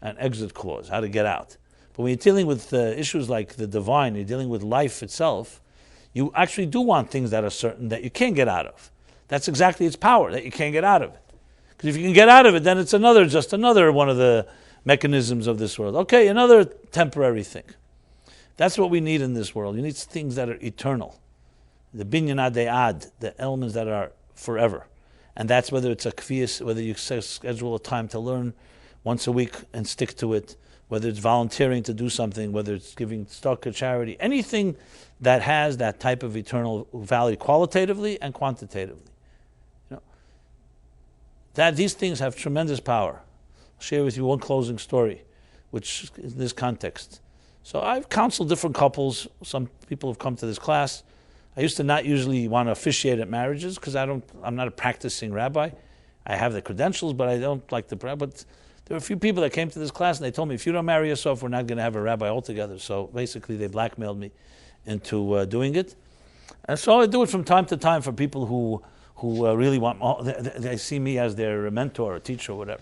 an exit clause, how to get out. But when you're dealing with issues like the divine, you're dealing with life itself, you actually do want things that are certain that you can't get out of. That's exactly its power, that you can't get out of it. Because if you can get out of it, then it's just another one of the mechanisms of this world. Okay, another temporary thing. That's what we need in this world. You need things that are eternal. The binyan ad, the elements that are forever. And that's whether it's a kvias, whether you schedule a time to learn once a week and stick to it, whether it's volunteering to do something, whether it's giving stock or charity, anything that has that type of eternal value qualitatively and quantitatively. That these things have tremendous power. I'll share with you one closing story, which is in this context. So I've counseled different couples. Some people have come to this class. I used to not usually want to officiate at marriages because I'm not a practicing rabbi. I have the credentials, but I don't like the rabbi. But there were a few people that came to this class and they told me, if you don't marry yourself, we're not going to have a rabbi altogether. So basically they blackmailed me into doing it. And so I do it from time to time for people who really want, they see me as their mentor or teacher or whatever.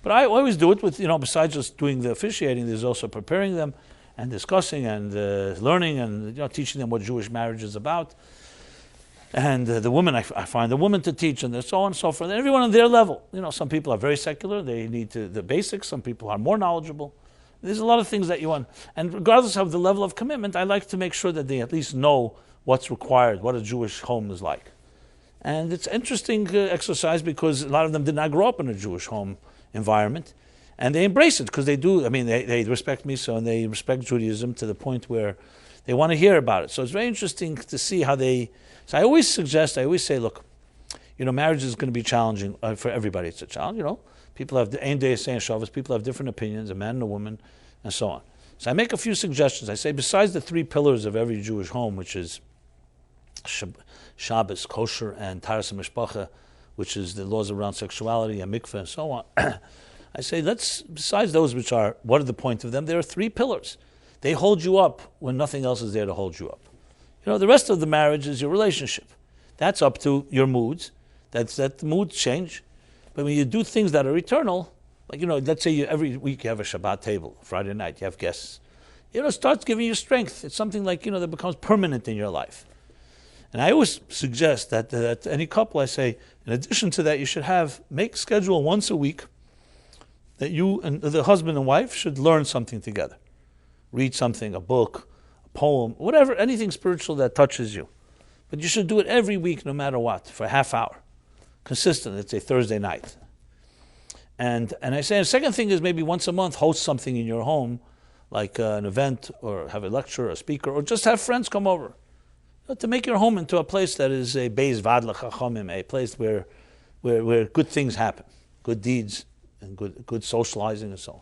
But I always do it with, besides just doing the officiating, there's also preparing them and discussing and learning and teaching them what Jewish marriage is about. And the woman, I find the woman to teach, and so on and so forth. And everyone on their level. Some people are very secular, they need the basics. Some people are more knowledgeable. There's a lot of things that you want. And regardless of the level of commitment, I like to make sure that they at least know what's required, what a Jewish home is like. And it's interesting exercise because a lot of them did not grow up in a Jewish home environment. And they embrace it because they do. They respect me and they respect Judaism to the point where they want to hear about it. So it's very interesting to see how they... So I always say, look, marriage is going to be challenging for everybody. It's a challenge, People have people have different opinions, a man and a woman, and so on. So I make a few suggestions. I say, besides the three pillars of every Jewish home, which is Shabbos, kosher, and taras mishpacha, which is the laws around sexuality and mikveh and so on. I say, besides those which are, what are the point of them? There are three pillars. They hold you up when nothing else is there to hold you up. The rest of the marriage is your relationship. That's up to your moods. That moods change. But when you do things that are eternal, like, let's say every week you have a Shabbat table, Friday night, you have guests. It starts giving you strength. It's something like, that becomes permanent in your life. And I always suggest that any couple, I say, in addition to that, you should make schedule once a week that you and the husband and wife should learn something together. Read something, a book, a poem, whatever, anything spiritual that touches you. But you should do it every week, no matter what, for a half hour. Consistent, let's say Thursday night. And I say, the second thing is maybe once a month, host something in your home, like an event, or have a lecture, or a speaker, or just have friends come over. To make your home into a place that is a beis vad l'chachamim, a place where good things happen, good deeds, and good socializing and so on.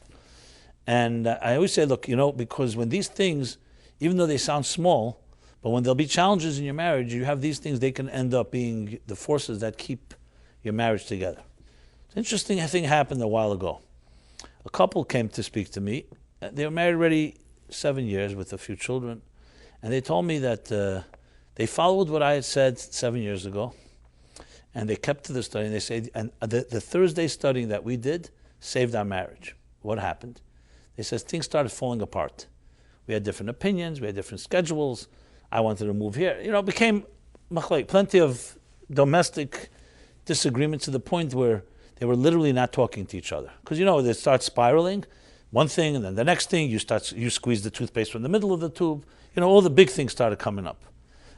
And I always say, look, because when these things, even though they sound small, but when there'll be challenges in your marriage, you have these things, they can end up being the forces that keep your marriage together. It's an interesting thing happened a while ago. A couple came to speak to me. They were married already 7 years with a few children. And they told me that they followed what I had said 7 years ago, and they kept to the study. And they say, and the Thursday studying that we did saved our marriage. What happened? They said things started falling apart. We had different opinions, we had different schedules. I wanted to move here. It became plenty of domestic disagreements to the point where they were literally not talking to each other. Because they start spiraling, one thing and then the next thing. You squeeze the toothpaste from the middle of the tube. All the big things started coming up.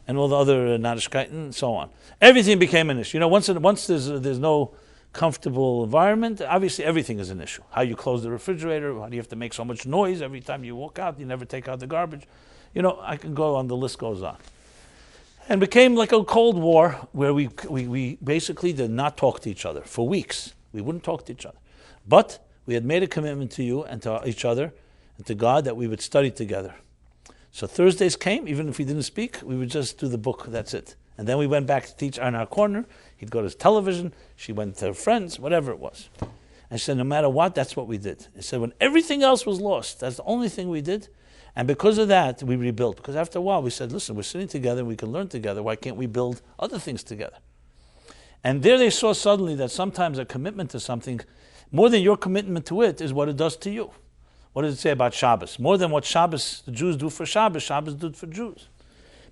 And all the other Nadishkeit and so on. Everything became an issue. Once there's no comfortable environment, obviously everything is an issue. How you close the refrigerator, how do you have to make so much noise every time you walk out, you never take out the garbage. I can go on, the list goes on. And became like a Cold War where we basically did not talk to each other for weeks. We wouldn't talk to each other. But we had made a commitment to you and to each other and to God that we would study together. So Thursdays came, even if we didn't speak, we would just do the book, that's it. And then we went back to teach on our corner. He'd go to his television, she went to her friends, whatever it was. And she said, no matter what, that's what we did. He said, when everything else was lost, that's the only thing we did. And because of that, we rebuilt. Because after a while, we said, listen, we're sitting together, we can learn together. Why can't we build other things together? And there they saw suddenly that sometimes a commitment to something, more than your commitment to it, is what it does to you. What does it say about Shabbos? More than what Shabbos, the Jews do for Shabbos, Shabbos do it for Jews.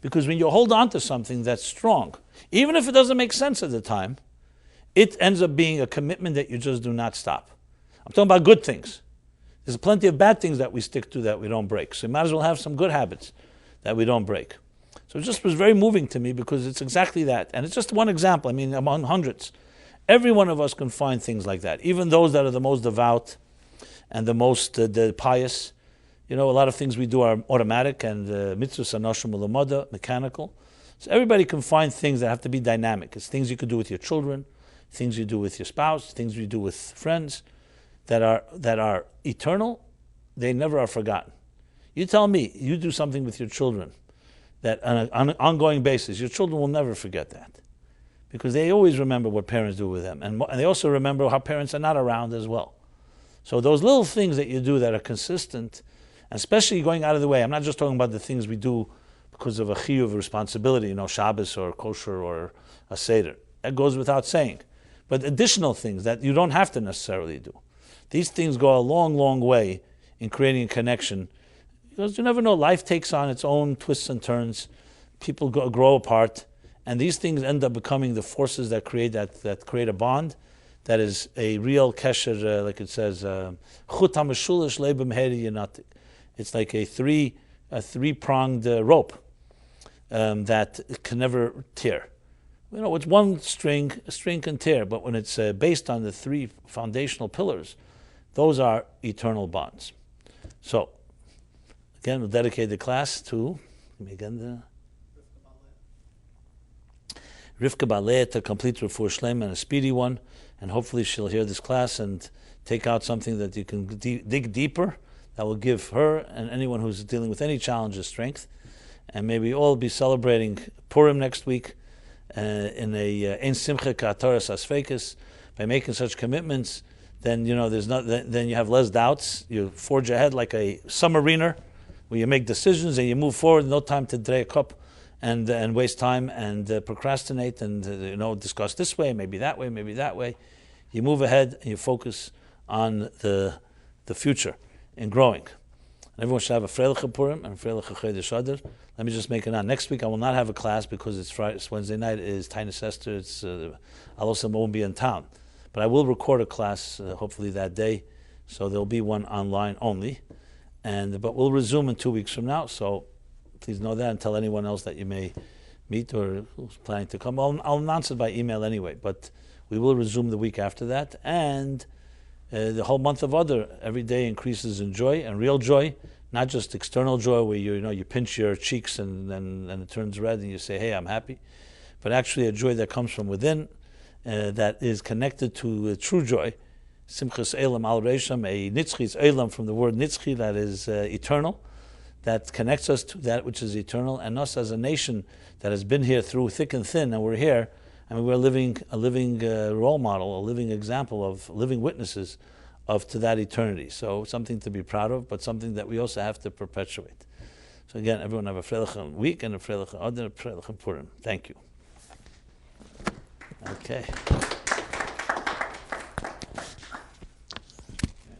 Because when you hold on to something that's strong, even if it doesn't make sense at the time, it ends up being a commitment that you just do not stop. I'm talking about good things. There's plenty of bad things that we stick to that we don't break. So you might as well have some good habits that we don't break. So it just was very moving to me because it's exactly that. And it's just one example. I mean, among hundreds. Every one of us can find things like that. Even those that are the most devout and the most the pious. You know, a lot of things we do are automatic and mitzvahs anoshim ulamada, mechanical. So everybody can find things that have to be dynamic. It's things you could do with your children, things you do with your spouse, things you do with friends that are eternal. They never are forgotten. You tell me, you do something with your children that on an ongoing basis, your children will never forget that. Because they always remember what parents do with them. And they also remember how parents are not around as well. So those little things that you do that are consistent, especially going out of the way. I'm not just talking about the things we do because of a chiyuv of responsibility, Shabbos or kosher or a seder. That goes without saying. But additional things that you don't have to necessarily do. These things go a long, long way in creating a connection. Because you never know, life takes on its own twists and turns. People grow apart. And these things end up becoming the forces that create that create a bond that is a real kesher, like it says, chut hamashulish lebem heri yinatik. It's like a three-pronged rope that can never tear. It's one string, a string can tear, but when it's based on the three foundational pillars, those are eternal bonds. So, again, we'll dedicate the class to, Rivka Baleh, to complete Refuah Shlema and a speedy one, and hopefully she'll hear this class and take out something that you can dig deeper, that will give her and anyone who's dealing with any challenges strength. And maybe all be celebrating Purim next week in a Ein Simcha Ka'ataras Suffocates. By making such commitments, then then you have less doubts. You forge ahead like a submariner, where you make decisions and you move forward. No time to drei a cup and waste time and procrastinate and discuss this way, maybe that way, maybe that way. You move ahead and you focus on the future and growing. And everyone should have a Freiliche Purim and a Freiliche Chodesh Adar. Let me just make it on. Next week I will not have a class because it's Friday, it's Wednesday night. It is Tainus Esther. I also won't be in town, but I will record a class hopefully that day. So there'll be one online only, but we'll resume in 2 weeks from now. So please know that and tell anyone else that you may meet or who's planning to come. I'll announce it by email anyway, but we will resume the week after that. And the whole month of Adar, every day increases in joy and real joy, not just external joy where you pinch your cheeks and it turns red and you say, hey, I'm happy, but actually a joy that comes from within, that is connected to true joy. Simchas Elam al Reisham, a nitzchis Elam from the word nitzchi, that is eternal, that connects us to that which is eternal, and us as a nation that has been here through thick and thin, and we're here, and we're a living role model, a living example of living witnesses to that eternity. So something to be proud of, but something that we also have to perpetuate. So again, everyone have a Freiliche week and a Freiliche Adar, a Freiliche Purim. Thank you. Okay.